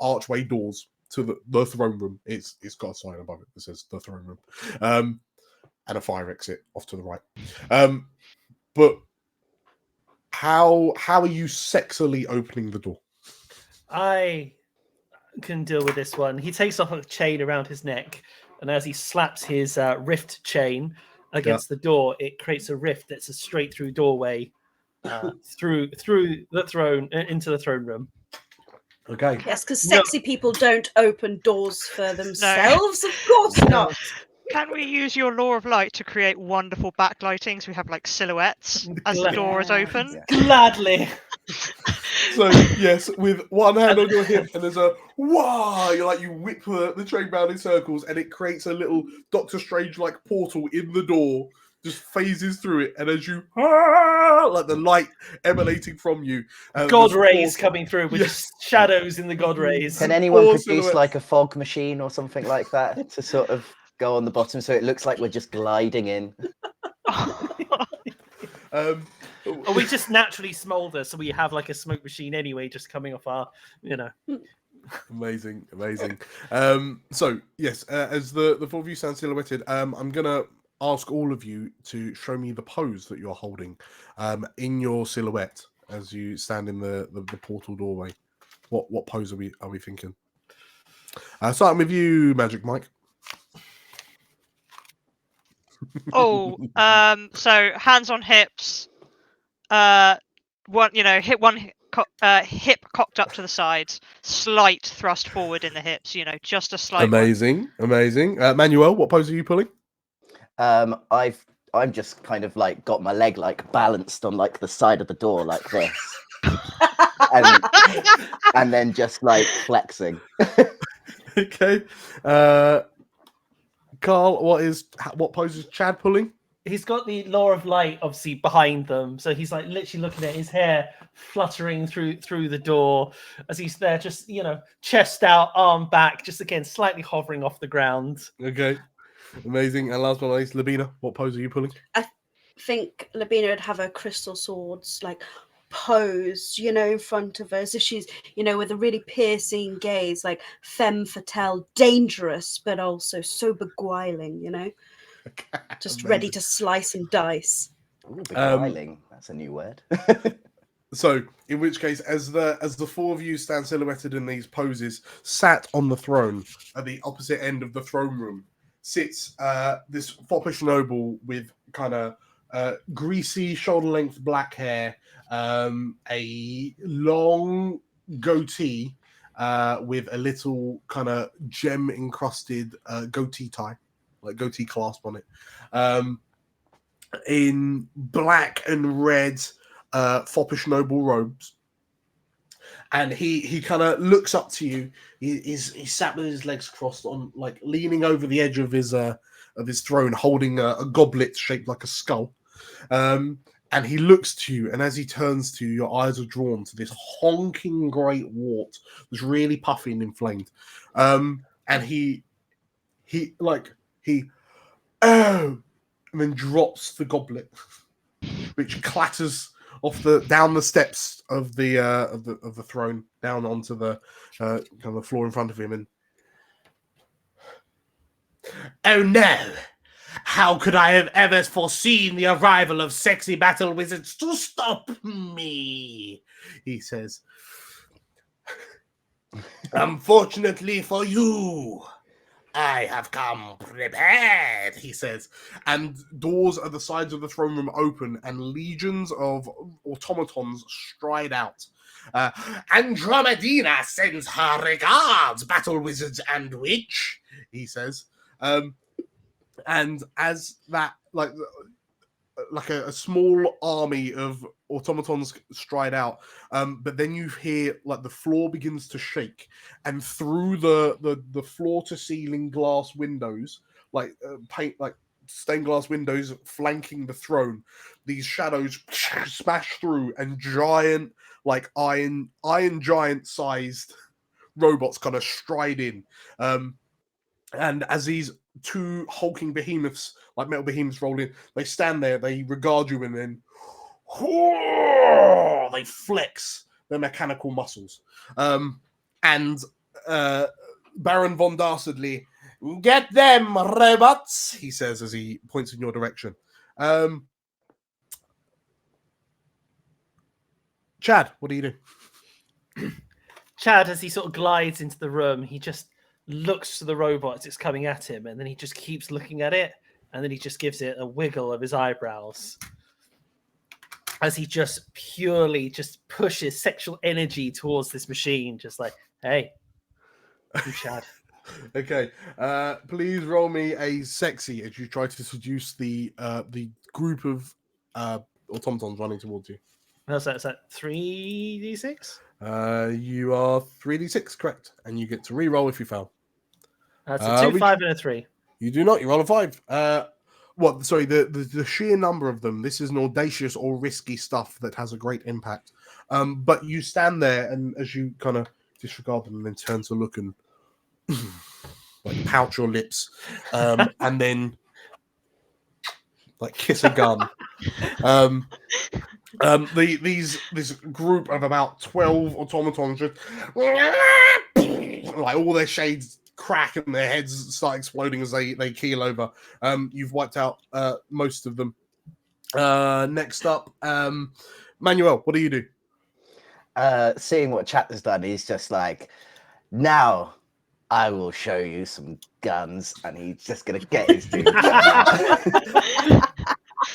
archway doors to the throne room. It's got a sign above it that says the throne room, and a fire exit off to the right. But how are you sexily opening the door? I can deal with this one. He takes off a chain around his neck, and as he slaps his rift chain against the door, it creates a rift that's a straight through doorway through the throne into the throne room. Okay. Yes, because sexy people don't open doors for themselves. Of course not. Can we use your law of light to create wonderful backlighting so we have like silhouettes as the door is open? Gladly. So yes, with one hand on your hip, and there's a wow, you whip the train round in circles, and it creates a little Doctor Strange like portal in the door, just phases through it, and as you like the light emanating from you, God rays coming through with shadows in the God rays. Can anyone produce silhouettes. like a fog machine or something like that to sort of go on the bottom so it looks like we're just gliding in? Or we just naturally smolder, so we have like a smoke machine anyway, just coming off our, Amazing. So yes, as the four of you stand silhouetted, I'm gonna ask all of you to show me the pose that you're holding in your silhouette as you stand in the portal doorway. What pose are we thinking? Starting with you, Magic Mike. So hands on hips, hip cocked up to the sides, slight thrust forward in the hips, just a slight Amazing. Manuel, what pose are you pulling? I'm just kind of like got my leg like balanced on like the side of the door like this. and then just like flexing. Okay. Carl, what pose is Chad pulling? He's got the law of light obviously behind them, so he's like literally looking at his hair fluttering through the door as he's there, just chest out, arm back, just again slightly hovering off the ground. Okay, amazing. And last but not least, Labina, what pose are you pulling? I think Labina would have her crystal swords like pose, in front of her, as if she's, with a really piercing gaze, like femme fatale, dangerous, but also so beguiling, just Amazing. ready to slice and dice. Ooh, beguiling. That's a new word. So, in which case, as the four of you stand silhouetted in these poses, sat on the throne at the opposite end of the throne room sits this foppish noble with kind of greasy shoulder-length black hair, a long goatee with a little kind of gem-encrusted goatee tie, like goatee clasp on it, in black and red foppish noble robes. And he kind of looks up to you. He's sat with his legs crossed, on like leaning over the edge of his throne, holding a goblet shaped like a skull. And he looks to you, and as he turns to you, your eyes are drawn to this honking great wart that's really puffy and inflamed. And he and then drops the goblet, which clatters off down the steps of the throne, down onto the kind of the floor in front of him. And oh no! How could I have ever foreseen the arrival of sexy battle wizards to stop me? He says. Unfortunately for you, I have come prepared, he says. And doors at the sides of the throne room open, and legions of automatons stride out. Andromedina sends her regards, battle wizards and witch, he says. And as that, like a small army of automatons stride out, but then you hear like the floor begins to shake, and through the floor to ceiling glass windows, like stained glass windows flanking the throne, these shadows smash through, and giant, like iron giant sized robots kind of stride in. And as these two hulking behemoths, like metal behemoths, roll in, they stand there, they regard you, and then they flex their mechanical muscles. And Baron von Darsedley, get them, robots, he says as he points in your direction. Chad, what do you do? Chad, as he sort of glides into the room, he just looks to the robot as it's coming at him, and then he just keeps looking at it, and then he just gives it a wiggle of his eyebrows. as he just purely just pushes sexual energy towards this machine, just like, hey, I'm Chad. Okay, please roll me a sexy as you try to seduce the group of automatons running towards you. How's that? Is that 3d6? You are 3d6, correct, and you get to re-roll if you fail. That's a 2, 5, and a 3. You do not. You roll a 5. What? Sorry, the sheer number of them. This is an audacious or risky stuff that has a great impact. But you stand there, and as you kind of disregard them, and then turn to look and like pout your lips, and then like kiss a gun. This group of about 12 automatons just like all their shades crack and their heads start exploding as they keel over. You've wiped out most of them. Next up, Manuel, what do you do? Seeing what Chat has done, he's just like, now I will show you some guns, and he's just gonna get his dude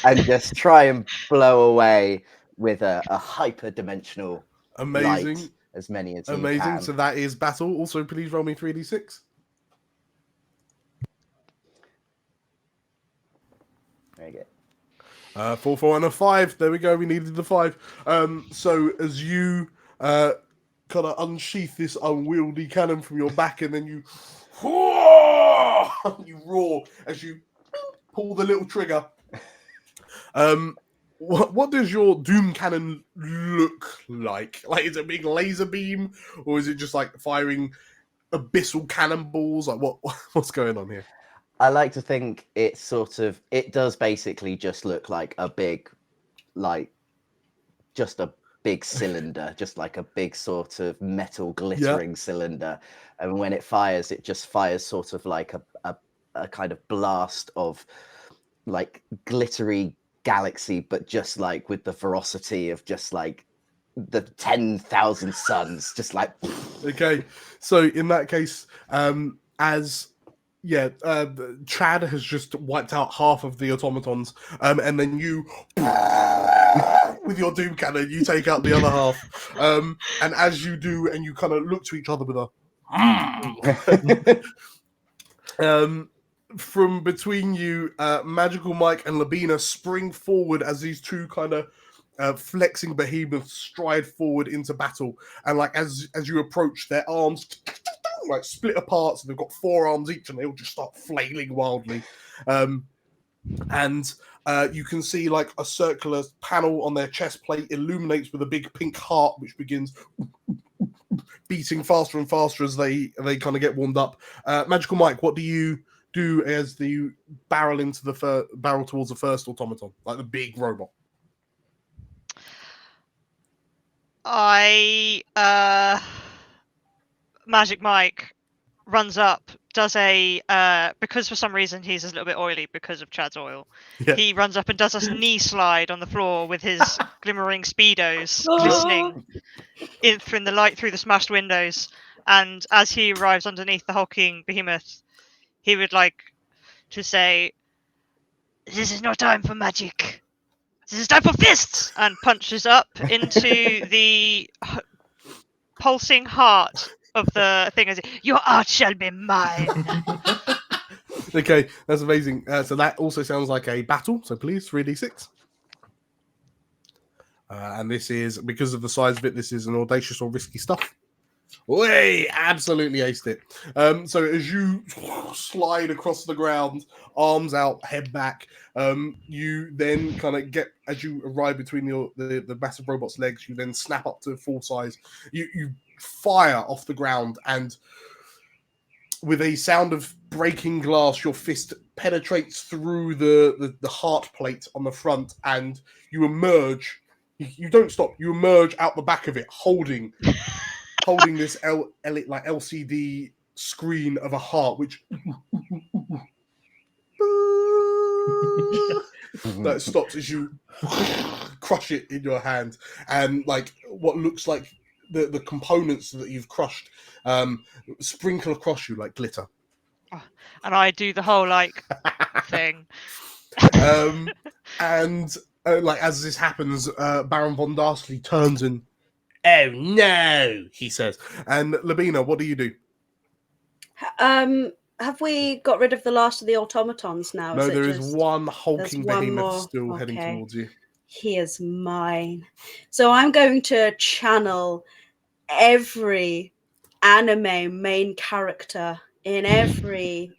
and just try and blow away with a hyper-dimensional Amazing light, as many as Amazing. Can. So that is battle. Also, please roll me 3d6. There you go. 4, 4, and a 5. There we go. We needed the 5. So as you kind of unsheath this unwieldy cannon from your back, and then you roar as you pull the little trigger. What does your doom cannon look like? Like, is it a big laser beam, or is it just like firing abyssal cannonballs? Like, what's going on here? I like to think it does basically just look like a big, just a big cylinder, just like a big sort of metal glittering cylinder. And when it fires, it just fires sort of like a kind of blast of like glittery galaxy, but just like with the ferocity of just like the 10,000 suns, just like. Okay, so in that case, Chad has just wiped out half of the automatons, and then you, with your doom cannon, you take out the other half, and as you do, and you kind of look to each other with a. From between you, Magical Mike and Labina spring forward as these two kind of flexing behemoths stride forward into battle, and like as you approach, their arms like split apart, so they've got 4 arms each, and they all just start flailing wildly. And you can see like a circular panel on their chest plate illuminates with a big pink heart, which begins beating faster and faster as they kind of get warmed up. Magical Mike, what do you do as you barrel into the barrel towards the first automaton, like the big robot? Magic Mike runs up, does because for some reason he's a little bit oily because of Chad's oil. Yeah. He runs up and does a knee slide on the floor with his glimmering speedos glistening in the light through the smashed windows. And as he arrives underneath the hulking behemoth, he would like to say, "This is no time for magic. This is time for fists!" and punches up into the pulsing heart of the thing. As your art shall be mine. Okay, that's amazing. So that also sounds like a battle. So please, 3d6. And this is, because of the size of it, this is an audacious or risky stuff. Way, absolutely aced it. So as you slide across the ground, arms out, head back, you then kind of get, as you arrive between the massive robot's legs, you then snap up to full size. You fire off the ground, and with a sound of breaking glass, your fist penetrates through the heart plate on the front, and you emerge. You don't stop. You emerge out the back of it, holding this like LCD screen of a heart, which that stops as you crush it in your hand, and like what looks like the components that you've crushed sprinkle across you like glitter. And I do the whole like thing. And like as this happens, Baron von Darsley turns and, "Oh no," he says. And Labina, what do you do? Have we got rid of the last of the automatons now? No, there is just... one hulking one behemoth more? still heading Okay. towards you. He is mine. So I'm going to channel every anime main character in every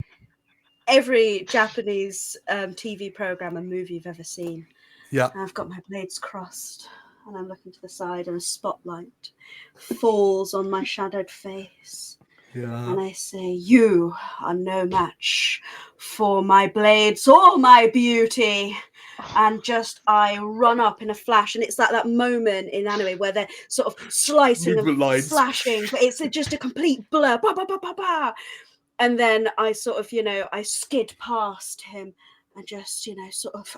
Japanese TV program and movie you've ever seen. Yeah. And I've got my blades crossed and I'm looking to the side and a spotlight falls on my shadowed face. Yeah. And I say, "You are no match for my blades or my beauty." And just I run up in a flash, and it's like that moment in anime where they're sort of slicing Movement and lines. slashing, but it's just a complete blur. Bah, bah, bah, bah, bah. And then I sort of, I skid past him and just, sort of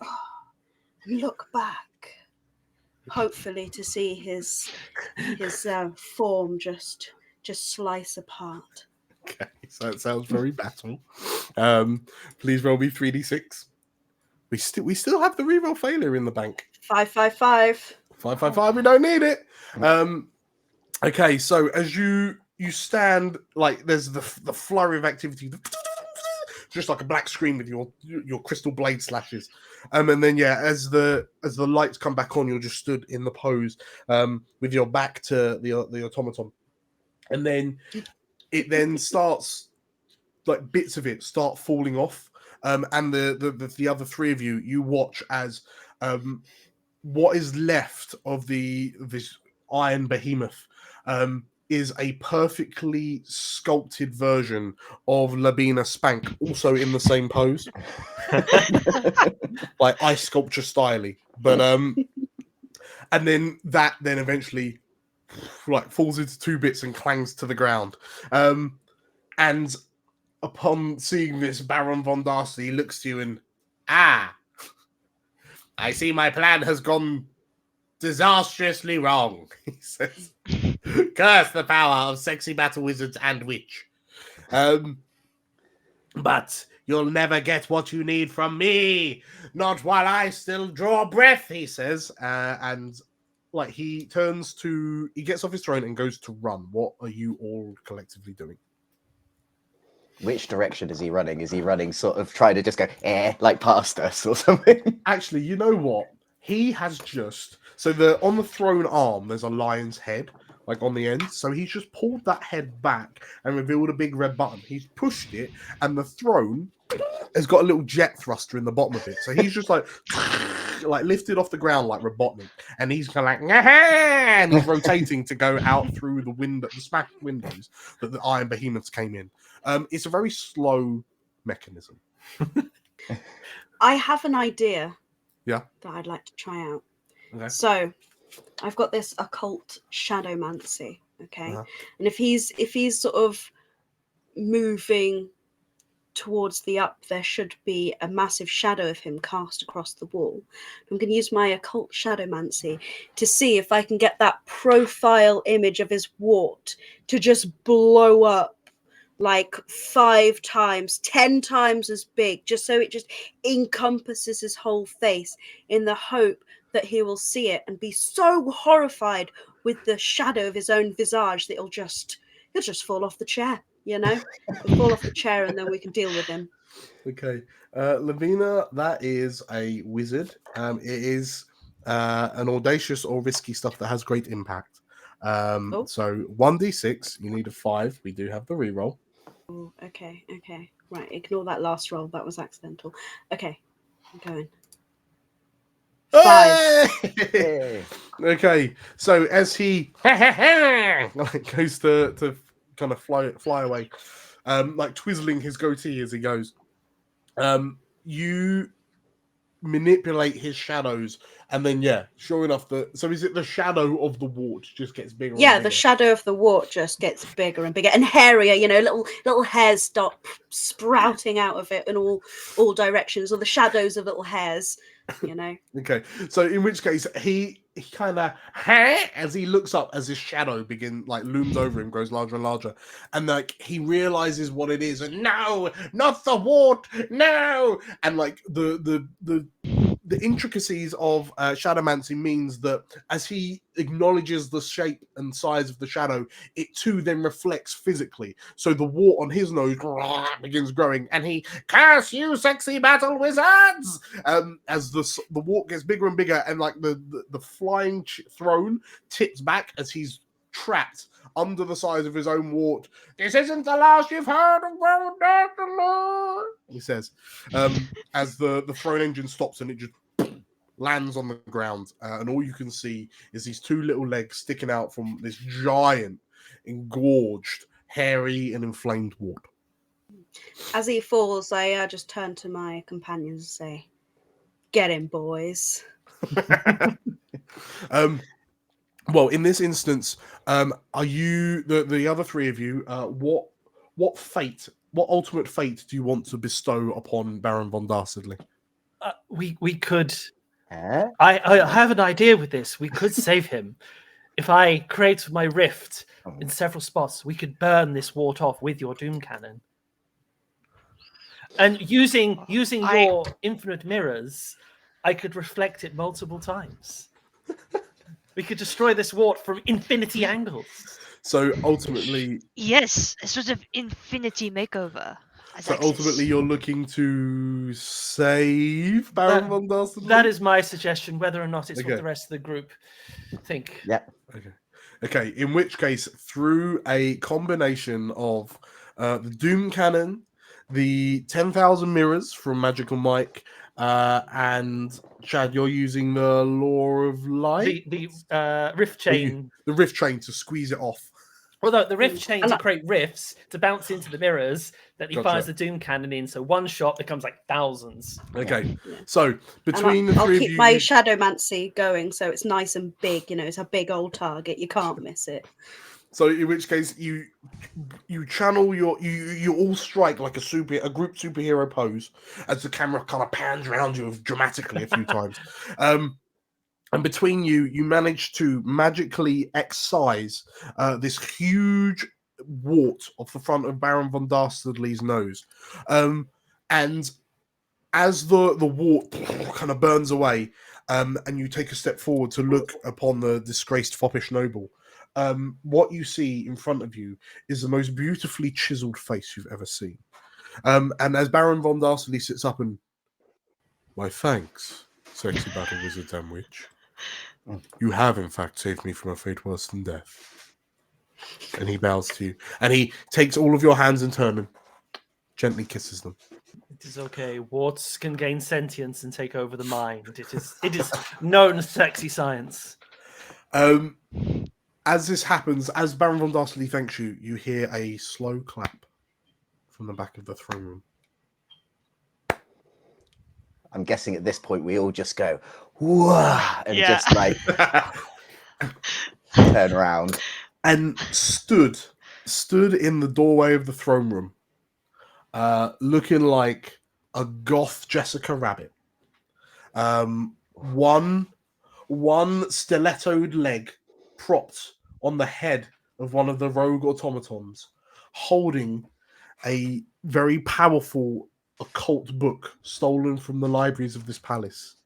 look back, hopefully to see his form just slice apart. Okay, so it sounds very battle. Please roll me 3d6. We still have the reroll failure in the bank. 555. 555. We don't need it. Okay, so as you stand, like there's the flurry of activity, just like a black screen with your crystal blade slashes, and then as the lights come back on, you're just stood in the pose, with your back to the automaton, and then it then starts, like bits of it start falling off, and the other three of you watch as what is left of this iron behemoth is a perfectly sculpted version of Labina Spank, also in the same pose, like ice sculpture styly, but and then eventually like falls into two bits and clangs to the ground, and upon seeing this, Baron von Darcy looks to you and, I see my plan has gone disastrously wrong, he says. Curse the power of sexy battle wizards and witch. But you'll never get what you need from me, not while I still draw breath, he says. And like he gets off his throne and goes to run. What are you all collectively doing? Which direction is he running? Is he running sort of trying to just go, like past us or something? Actually, you know what? He has just... So on the throne arm, there's a lion's head, like on the end. So he's just pulled that head back and revealed a big red button. He's pushed it, and the throne has got a little jet thruster in the bottom of it. So he's just like lifted off the ground like Robotnik, and he's kind of like, and he's rotating to go out through the smashed windows that the iron behemoths came in. It's a very slow mechanism. I have an idea. Yeah. That I'd like to try out. Okay. So, I've got this occult shadowmancy. Okay, Uh-huh. and if he's sort of moving towards the up, there should be a massive shadow of him cast across the wall. I'm going to use my occult shadowmancy to see if I can get that profile image of his wart to just blow up like 5 times, 10 times as big, just so it just encompasses his whole face, in the hope that he will see it and be so horrified with the shadow of his own visage that he'll just fall off the chair, He'll fall off the chair, and then we can deal with him. Okay. Lavina, that is a wizard. It is an audacious or risky stuff that has great impact. So 1d6, you need a 5. We do have the reroll. Oh, okay. Right, ignore that last roll. That was accidental. Okay, I'm going. 5. Hey. Okay, so as he goes to kind of fly away, like twizzling his goatee as he goes, you manipulate his shadows, and then sure enough, so is it the shadow of the wart just gets bigger? Yeah, and the bigger? shadow of the wart just gets bigger and bigger and hairier. Little hairs start sprouting out of it in all directions, or the shadows of little hairs. Okay, so in which case he kind of as he looks up, as his shadow looms over him, grows larger and larger, and like he realizes what it is, and no, not the wart, no, and like the the intricacies of shadowmancy means that as he acknowledges the shape and size of the shadow, it too then reflects physically. So the wart on his nose begins growing, and he curse you, sexy battle wizards! As the wart gets bigger and bigger, and like the flying throne tips back as he's trapped under the size of his own wart. This isn't the last you've heard of Baron, he says, as the throne engine stops and it just lands on the ground, and all you can see is these two little legs sticking out from this giant, engorged, hairy, and inflamed wart. As he falls, I just turn to my companions and say, "Get him, boys." Well, in this instance, are you the other three of you? What fate? What ultimate fate do you want to bestow upon Baron von Darcidley? We could. Eh? I have an idea with this. We could save him. If I create my rift in several spots, we could burn this wart off with your doom cannon. And using your infinite mirrors, I could reflect it multiple times. We could destroy this wart from infinity angles. So ultimately, Yes, a sort of infinity makeover. so ultimately, you're looking to save Baron von Darcidley? That is my suggestion, whether or not it's Okay. what the rest of the group think. Yeah. Okay. In which case, through a combination of the Doom Cannon, the 10,000 mirrors from Magical Mike, and Chad, you're using the Law of Light, The rift chain. the Rift Chain to squeeze it off. Although the rift chain And to create rifts to bounce into the mirrors that he Gotcha. fires the doom cannon in, so one shot becomes like thousands. Okay, Yeah. so between the I'll three of keep you, my shadowmancy going, so it's nice and big. You know, it's a big old target. You can't miss it. so in which case you channel you all strike like a group superhero pose as the camera kind of pans around you dramatically a few times. And between you manage to magically excise this huge wart off the front of Baron von Darcidley's nose. And as the wart kind of burns away, and you take a step forward to look upon the disgraced foppish noble, what you see in front of you is the most beautifully chiseled face you've ever seen. And as Baron von Darcidley sits up and, "My thanks, sexy battle wizard and witch. You have, in fact, saved me from a fate worse than death." And he bows to you. And he takes all of your hands in turn and gently kisses them. It is okay. Warts can gain sentience and take over the mind. It is known sexy science. As this happens, as Baron von Darcidley thanks you, you hear a slow clap from the back of the throne room. I'm guessing at this point we all just go, "Whoa," and Yeah. just like turn around. And stood in the doorway of the throne room, looking like a goth Jessica Rabbit. One stilettoed leg propped on the head of one of the rogue automatons, holding a very powerful occult book stolen from the libraries of this palace,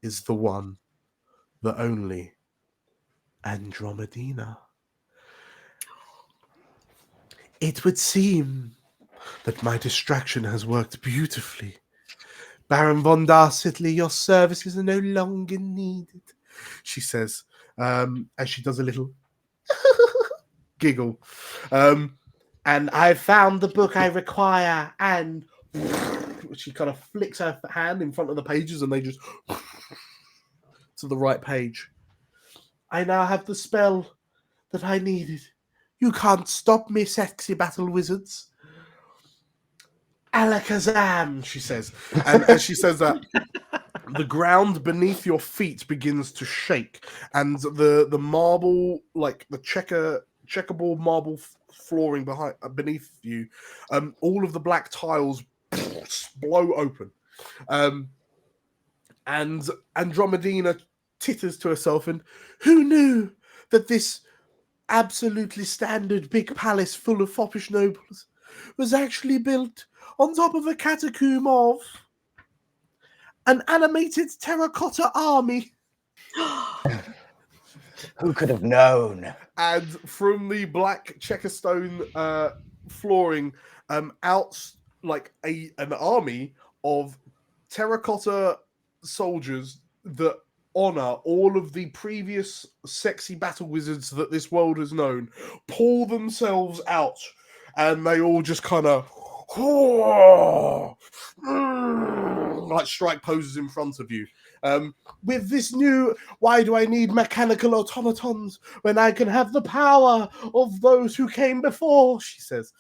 is the one, the only Andromedina. It would seem that my distraction has worked beautifully. Baron von Darcidley, your services are no longer needed, she says, as she does a little giggle. And I found the book I require, and she kind of flicks her hand in front of the pages, and they just to the right page. I now have the spell that I needed. You can't stop me, sexy battle wizards. Alakazam, she says. And as she says that, the ground beneath your feet begins to shake, and the marble, like the checkerboard marble flooring beneath you, all of the black tiles blow open, and Andromedina titters to herself, and who knew that this absolutely standard big palace full of foppish nobles was actually built on top of a catacomb of an animated terracotta army. Who could have known? And from the black checkerstone flooring, out like an army of terracotta soldiers that honor all of the previous sexy battle wizards that this world has known, pull themselves out, and they all just kind of like strike poses in front of you. With this new, why do I need mechanical automatons when I can have the power of those who came before? She says,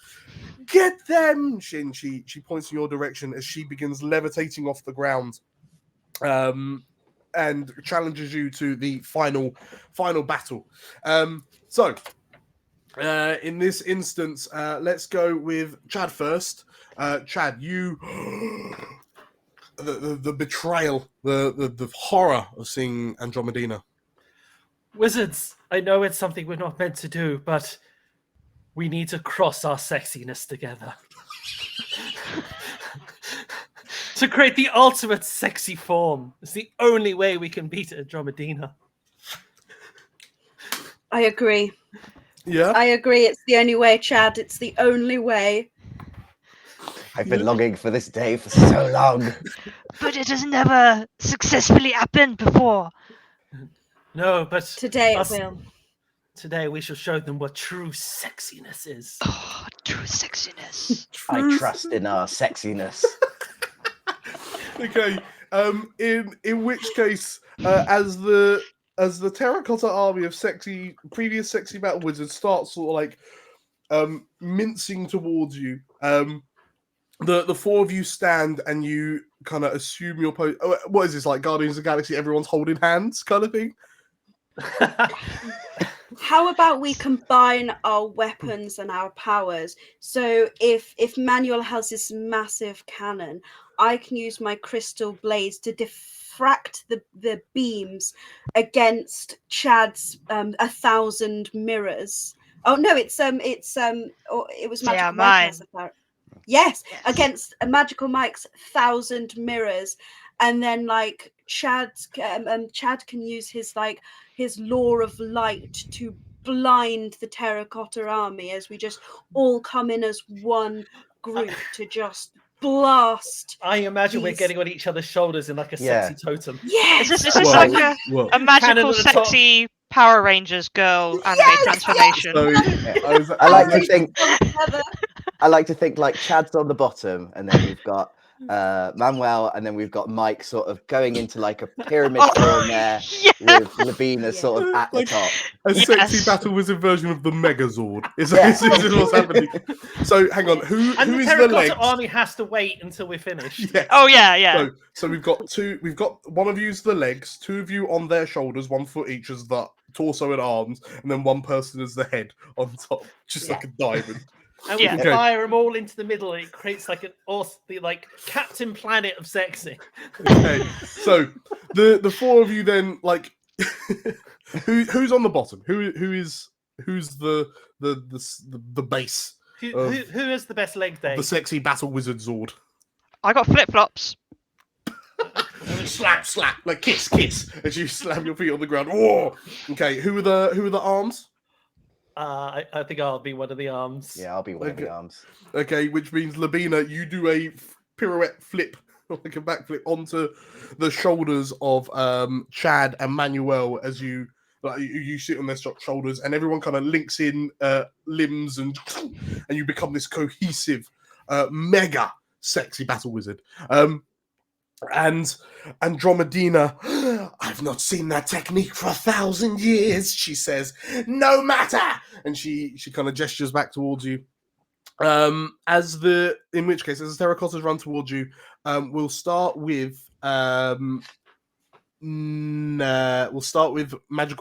"Get them!" She points in your direction as she begins levitating off the ground, and challenges you to the final battle. So, in this instance, let's go with Chad first. Chad, you. The betrayal, the horror of seeing Andromedina. Wizards, I know it's something we're not meant to do, but we need to cross our sexiness together. To create the ultimate sexy form. It's the only way we can beat Andromedina. I agree. Yeah? I agree. It's the only way, Chad. It's the only way. I've been longing for this day for so long. But it has never successfully happened before. No, but Today it will. Today we shall show them what true sexiness is. Oh, true sexiness. I trust in our sexiness. Okay. In which case, as the terracotta army of previous sexy battle wizards starts sort of like mincing towards you, the four of you stand and you kind of assume your pose. What is this, like Guardians of the Galaxy? Everyone's holding hands, kind of thing. How about we combine our weapons and our powers? So if Manuel has this massive cannon, I can use my crystal blades to diffract the beams against Chad's 1,000 mirrors. Oh no, it was Magical Mike. Yes, against Magical Mike's 1,000 mirrors, and then like Chad can use his law of light to blind the terracotta army as we just all come in as one group to just blast. I imagine we're getting on each other's shoulders in like a sexy totem. Yes. Is this like a magical, sexy Power Rangers girl anime transformation? So, I like to think like Chad's on the bottom, and then we've got Manuel, and then we've got Mike sort of going into like a pyramid form there, with Labina sort of at the top. A sexy battle wizard version of the Megazord. Is what's happening? So hang on, who is the legs? And the terracotta army has to wait until we're finished. Yeah. Oh yeah. So we've got one of you's the legs, two of you on their shoulders, 1 foot each as the torso and arms, and then one person as the head on top, just like a diamond. And we can fire them all into the middle, and it creates like the Captain Planet of sexy. Okay, so the four of you then, like, who's on the bottom? Who's the base? Who has the best leg day? The sexy battle wizard Zord. I got flip flops. Slap, like kiss, as you slam your feet on the ground. Whoa! Okay, who are the arms? I think I'll be one of the arms. Yeah, I'll be one of the arms. Okay, which means Labina, you do a pirouette flip, like a backflip onto the shoulders of Chad and Manuel as you sit on their shoulders, and everyone kind of links in limbs, and you become this cohesive, mega sexy battle wizard. And Andromedina, I've not seen that technique for 1,000 years, she says. No matter! And she kind of gestures back towards you. In which case, as the terracottas run towards you, we'll start with Magical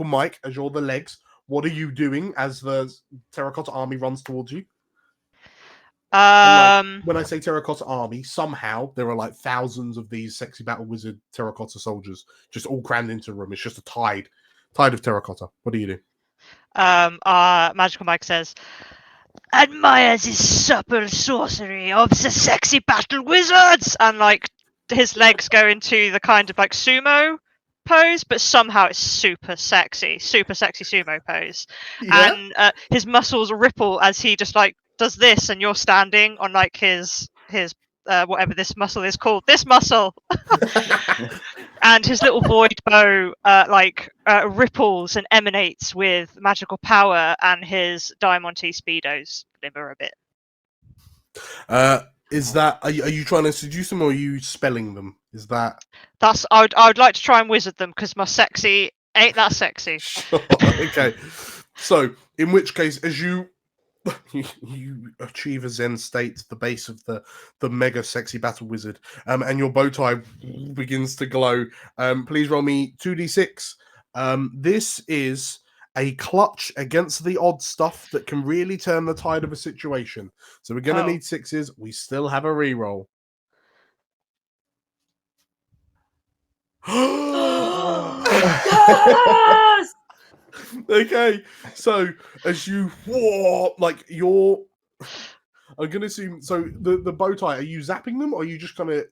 Mike as you're the legs. What are you doing as the terracotta army runs towards you? When I say terracotta army, somehow there are like thousands of these sexy battle wizard terracotta soldiers just all crammed into a room. It's just a tide of terracotta. What do you do? Magical Mike says, admire the supple sorcery of the sexy battle wizards, and like his legs go into the kind of like sumo pose, but somehow it's super sexy sumo pose. Yeah. And his muscles ripple as he just like does this, and you're standing on like his whatever this muscle is called, this muscle. And his little void bow ripples and emanates with magical power, and his Diamante speedos glimmer a bit. Is that are you trying to seduce them, or are you spelling them? Is that I would like to try and wizard them, because my sexy ain't that sexy. sure? Okay. So in which case, as you achieve a Zen state, the base of the mega sexy battle wizard, and your bow tie begins to glow. Please roll me 2d6. This is a clutch against the odd stuff that can really turn the tide of a situation. So we're going to need 6s. We still have a reroll. Yes! Okay, so as you I'm gonna assume, so the bow tie, are you zapping them, or are you just kind of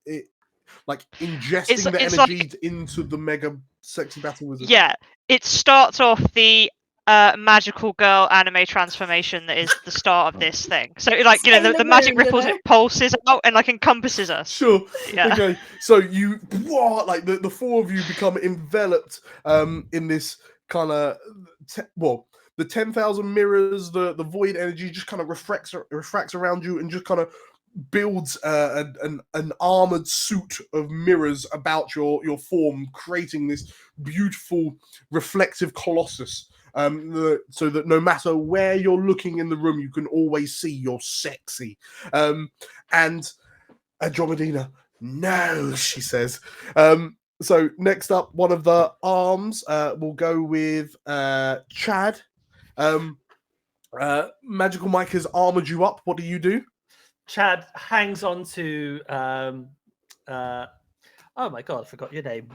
ingesting the energy into the mega sexy battle wizard? Yeah, it starts off the magical girl anime transformation that is the start of this thing. So like, you know, the magic ripples, it pulses out and like encompasses us. Sure. Yeah. Okay. So you the four of you become enveloped in this kind of the 10,000 mirrors, the void energy just kind of refracts around you and just kind of builds an armored suit of mirrors about your form, creating this beautiful reflective colossus. So that no matter where you're looking in the room, you can always see you're sexy. And Andromedina, no, she says. So next up, one of the arms will go with Chad. Magical Mike has armored you up. What do you do? Chad hangs on to oh my god, I forgot your name.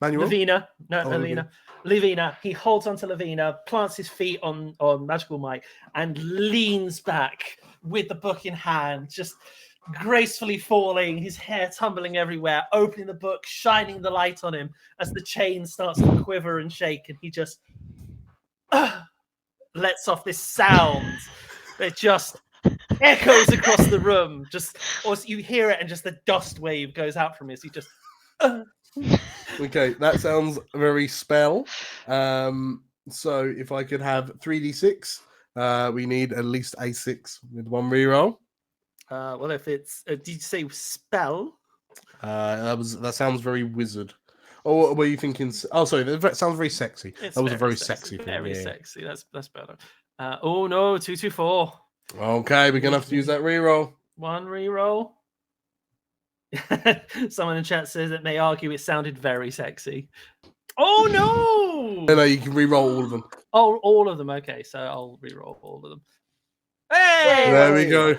Manuel? Lavina. No, Lavina. Lavina. He holds onto Lavina, plants his feet on Magical Mike, and leans back with the book in hand, just gracefully falling, his hair tumbling everywhere, opening the book, shining the light on him as the chain starts to quiver and shake, and he just lets off this sound that just echoes across the room. Or you hear it, and just the dust wave goes out from it. So you just Okay, that sounds very spell. So if I could have 3d6, we need at least a 6 with one reroll. Well, if it's did you say spell? That sounds very wizard. Or what were you thinking? Oh, sorry, that sounds very sexy. That was a very sexy thing. Very sexy. That's better. Oh no, 224. Okay, we're gonna have to use that reroll. One reroll. Someone in chat says it may argue it sounded very sexy. Oh no! No, you can reroll all of them. Oh, all of them. Okay, so I'll reroll all of them. Hey! There we go.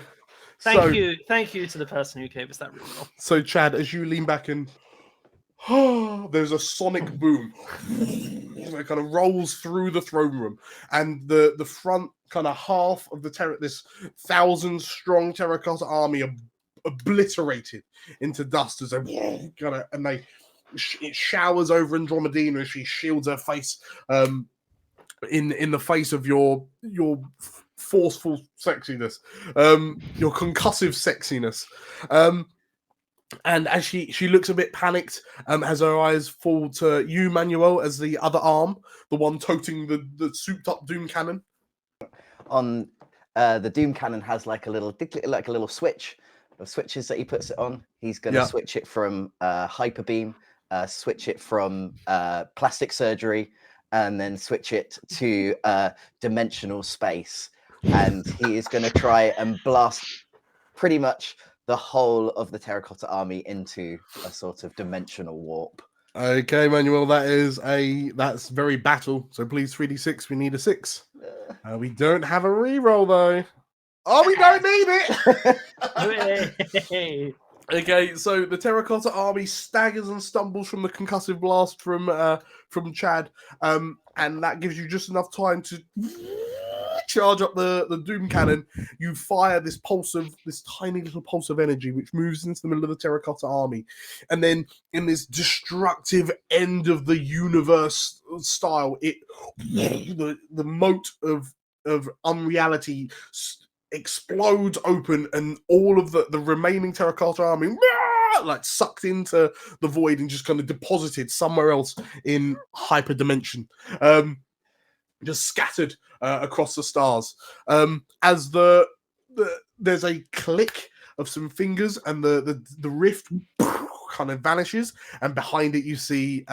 Thank you to the person who gave us that reroll. So, Chad, as you lean back and there's a sonic boom that kind of rolls through the throne room, and the front kind of half of this 1,000-strong terracotta army are obliterated into dust as they it showers over Andromedina as she shields her face in the face of your forceful sexiness, your concussive sexiness. And as she looks a bit panicked, as her eyes fall to you, Manuel, as the other arm, the one toting the souped-up doom cannon. On the doom cannon has like a little switch of switches that he puts it on. He's going to switch it from hyper beam, switch it from plastic surgery, and then switch it to dimensional space. And he is going to try and blast pretty much the whole of the terracotta army into a sort of dimensional warp. Okay, Manuel, that's very battle. So please 3d6. We need a 6. We don't have a reroll though. Oh, we don't need it. Okay, so the terracotta army staggers and stumbles from the concussive blast from Chad, and that gives you just enough time to charge up the doom cannon. You fire this tiny little pulse of energy, which moves into the middle of the terracotta army, and then in this destructive end of the universe style, the moat of unreality explodes open, and all of the remaining terracotta army like sucked into the void and just kind of deposited somewhere else in hyperdimension, just scattered across the stars. As there's a click of some fingers, and the rift kind of vanishes, and behind it you see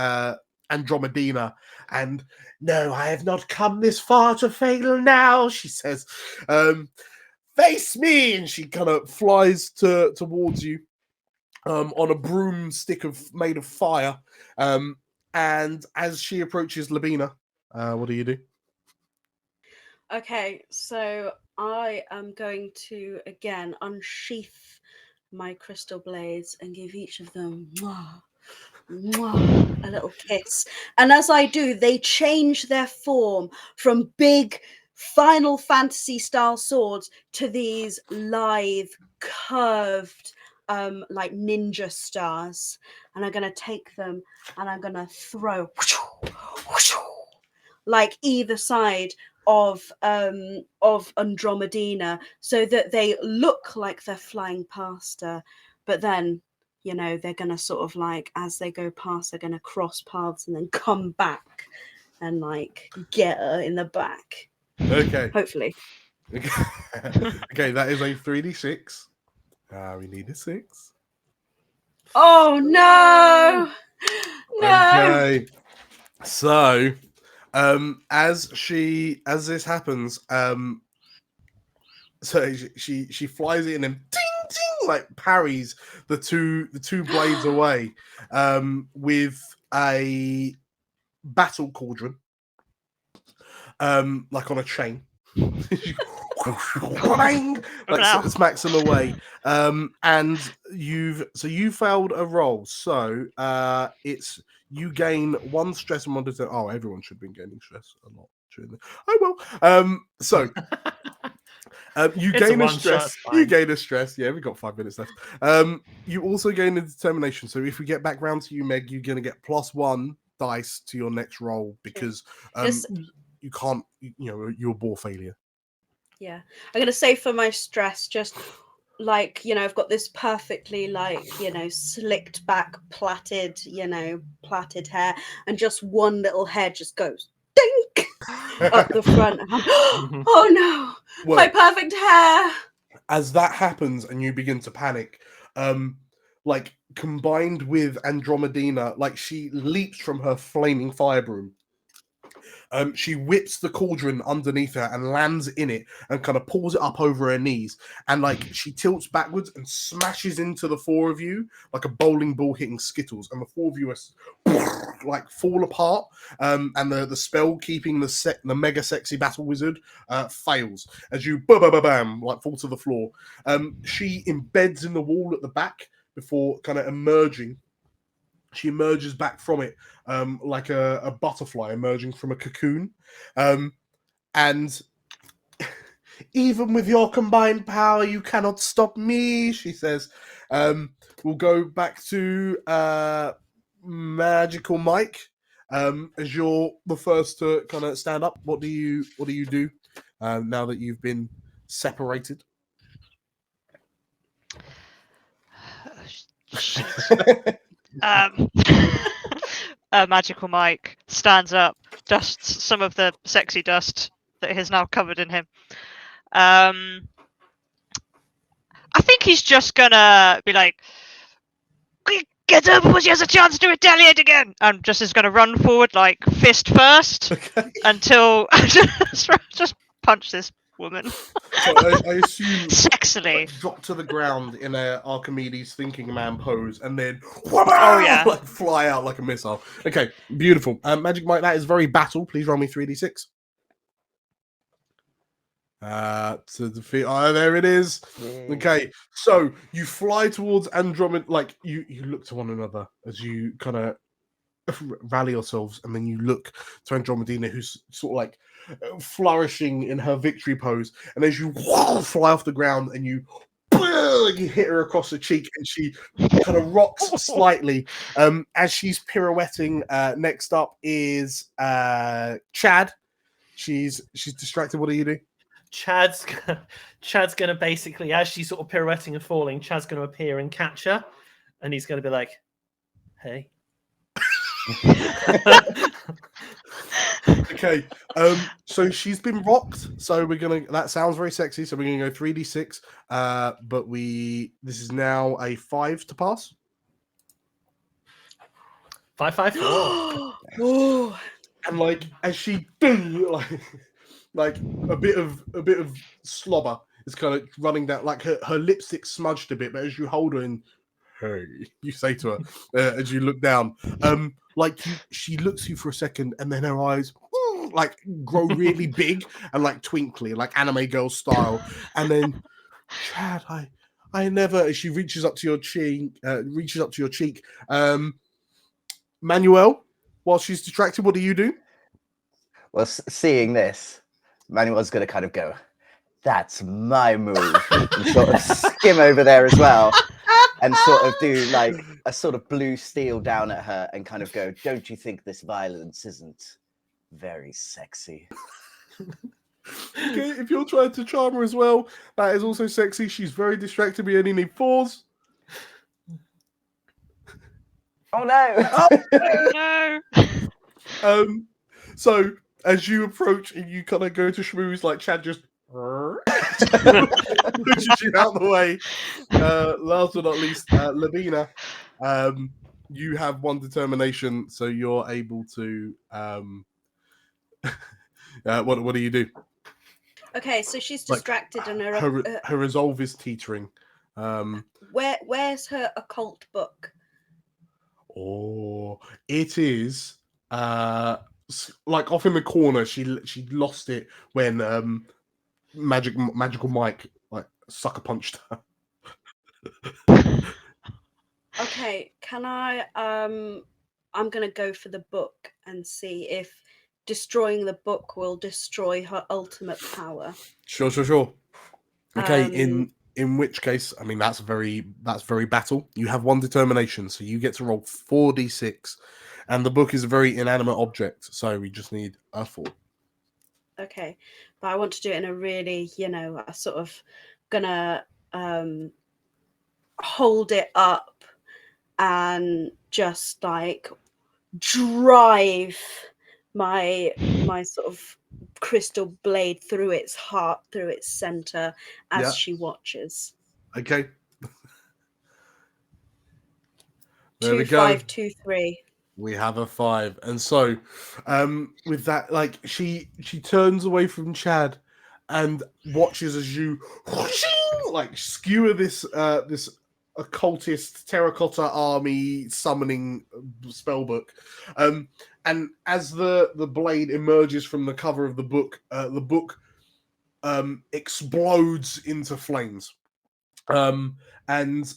Andromedina. And no, I have not come this far to fail now, she says. Face me, and she kind of flies towards you on a broomstick made of fire. And as she approaches Labina, what do you do? Okay, so I am going to again unsheath my crystal blades and give each of them a little kiss. And as I do, they change their form from big Final Fantasy style swords to these lithe, curved, like ninja stars. And I'm going to take them and I'm going to throw like either side of Andromedina, so that they look like they're flying past her, but then, you know, they're going to sort of like, as they go past, they're going to cross paths and then come back and like get her in the back. Okay. Hopefully. Okay, that is a 3d6. We need a 6. Oh no! No! Okay. So, as this happens, so she flies in and ding ding, like parries the two blades away, with a battle cauldron, like on a chain. Like smacks them away. And you failed a roll, so it's you gain 1 stress and 1 deterrent. Oh, everyone should be gaining stress a lot during the. Oh well. So you gain a stress. You gain a stress. Yeah, we've got 5 minutes left. You also gain a determination. So if we get back round to you, Meg, you're gonna get +1 dice to your next roll, because you can't. You know, you're a ball failure. Yeah, I'm gonna say for my stress, just like, you know, I've got this perfectly, like, you know, slicked back, plaited hair, and just one little hair just goes dink up the front. Oh no, my perfect hair. As that happens and you begin to panic, like combined with Andromedina, like she leaps from her flaming fire broom. She whips the cauldron underneath her and lands in it and kind of pulls it up over her knees, and like she tilts backwards and smashes into the 4 of you like a bowling ball hitting skittles, and the 4 of you are like fall apart, and the spell keeping the mega sexy battle wizard fails as you bam like fall to the floor. She embeds in the wall at the back before kind of emerging. She emerges back from it like a butterfly emerging from a cocoon. And even with your combined power, you cannot stop me, she says. We'll go back to Magical Mike. As you're the first to kind of stand up, what do you do now that you've been separated? Magical Mike stands up, dusts some of the sexy dust that is now covered in him. I think he's just gonna be like, get her before she has a chance to retaliate again, and just is gonna run forward like fist first, until just punch this woman. So I assume sexily like, drop to the ground in a Archimedes thinking man pose, and then like fly out like a missile. Okay, beautiful. Magic Mike, that is very battle. Please roll me 3d6. To defeat. Oh, there it is. Okay, so you fly towards Andromeda. Like you look to one another as you kind of rally yourselves, and then you look to Andromedina, who's sort of like flourishing in her victory pose, and as you fly off the ground and you hit her across the cheek, and she kind of rocks slightly as she's pirouetting. Next up is Chad. She's distracted. What do you do? Chad's gonna basically, as she's sort of pirouetting and falling, Chad's gonna appear and catch her, and he's gonna be like, "Hey." Okay, so she's been rocked. So we're gonna. That sounds very sexy. So we're gonna go 3d6. But this is now a 5 to pass. 5, 5, 4. Oh, And like as she like a bit of slobber is kind of running down. Like her lipstick smudged a bit, but as you hold her and hey, you say to her as you look down, she looks at you for a second, and then her eyes like grow really big and like twinkly, like anime girl style, and then Chad, I never. She reaches up to your cheek. Manuel, while she's distracted, what do you do? Well, seeing this, Manuel's going to kind of go, "That's my move," and sort of skim over there as well, and sort of do like a sort of blue steel down at her and kind of go, "Don't you think this violence isn't very sexy?" Okay, if you're trying to charm her as well, that is also sexy. She's very distracted. We only need 4s. Oh no! Oh, no. So as you approach and you kind of go to schmooze, like Chad just pushes you out of the way. Last but not least, Lavina, you have 1 determination, so you're able to. What do you do? okay. So she's distracted, and Her resolve is teetering. Where's her occult book? Oh, it is like off in the corner. She lost it when magical Mike like sucker punched her. Okay, can I? I'm gonna go for the book and see if destroying the book will destroy her ultimate power. Sure. Okay, in which case, I mean that's very battle. You have 1 determination, so you get to roll 4d6, and the book is a very inanimate object, so we just need a 4. Okay, but I want to do it in a really, I sort of gonna hold it up and just like drive my sort of crystal blade through its heart, through its center, as she watches. Okay. There 2, we go. 5, 2, 3. We have a 5, and so with that, like she turns away from Chad and watches as you like skewer this occultist terracotta army summoning spellbook, and as the blade emerges from the cover of the book explodes into flames, and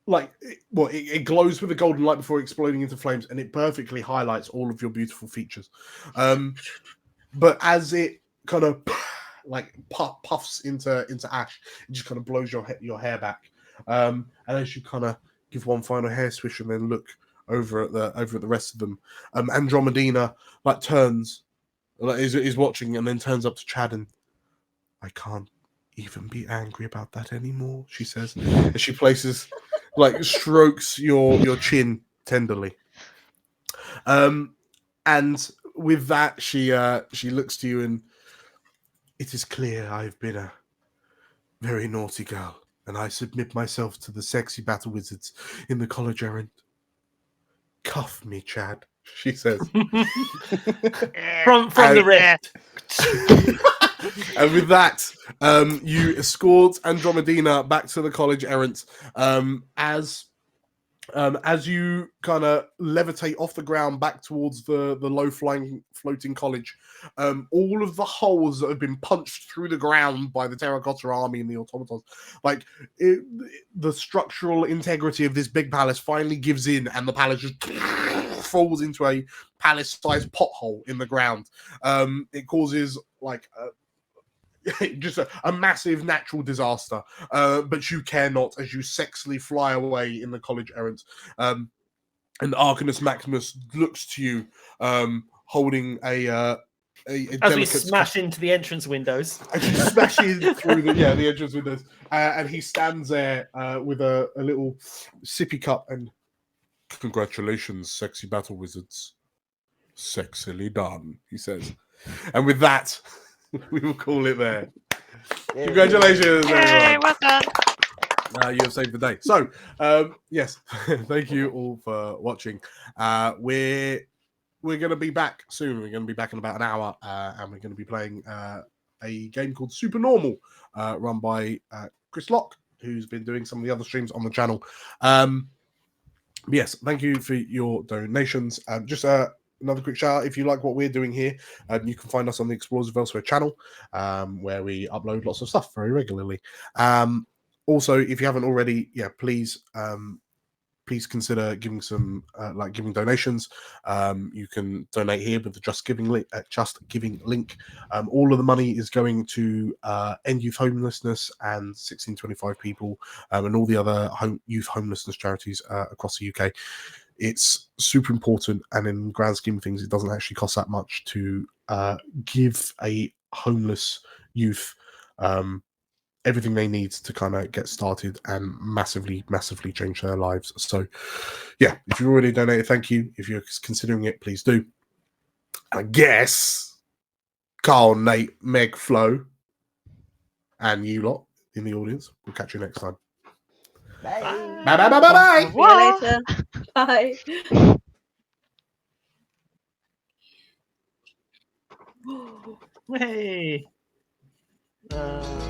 like it glows with a golden light before exploding into flames, and it perfectly highlights all of your beautiful features. But as it kind of like puffs into ash, it just kind of blows your hair back. And as you kind of give 1 final hair swish and then look over at the rest of them, Andromedina like turns, like is watching, and then turns up to Chad and, "I can't even be angry about that anymore," she says, as she places like strokes your chin tenderly. And with that, she looks to you and, "It is clear I've been a very naughty girl, and I submit myself to the sexy battle wizards in the college errand. Cuff me, Chad," she says. from the wrist. And with that, you escort Andromedina back to the college errant. As you kind of levitate off the ground back towards the low-flying floating college, all of the holes that have been punched through the ground by the terracotta army and the automatons, like the structural integrity of this big palace finally gives in, and the palace just falls into a palace-sized pothole in the ground. It causes like just a massive natural disaster, but you care not as you sexily fly away in the college errand. And Arcanus Maximus looks to you, holding a as we smash into the entrance windows. And you smash in through the entrance windows, and he stands there with a little sippy cup and congratulations, sexy battle wizards, sexily done, he says. And with that, we will call it there. Congratulations, everyone. Well done. You have saved the day. So, yes, thank you all for watching. We're going to be back soon. We're going to be back in about an hour, and we're going to be playing a game called Super Normal, run by Chris Locke, who's been doing some of the other streams on the channel. Yes, thank you for your donations. Just another quick shout out, if you like what we're doing here, you can find us on the Explorers of Elsewhere channel, where we upload lots of stuff very regularly. Also, if you haven't already, please consider giving some giving donations. You can donate here with the Just Giving link. All of the money is going to End Youth Homelessness and 1625 People, and all the other youth homelessness charities across the UK. It's super important, and in the grand scheme of things, it doesn't actually cost that much to give a homeless youth everything they need to kind of get started and massively change their lives. So yeah, if you've already donated, thank you. If you're considering it, please do. I guess Carl, Nate, Meg, Flo, and you lot in the audience, we'll catch you next time. Bye. Bye bye bye bye bye. See you later. Bye. Hey.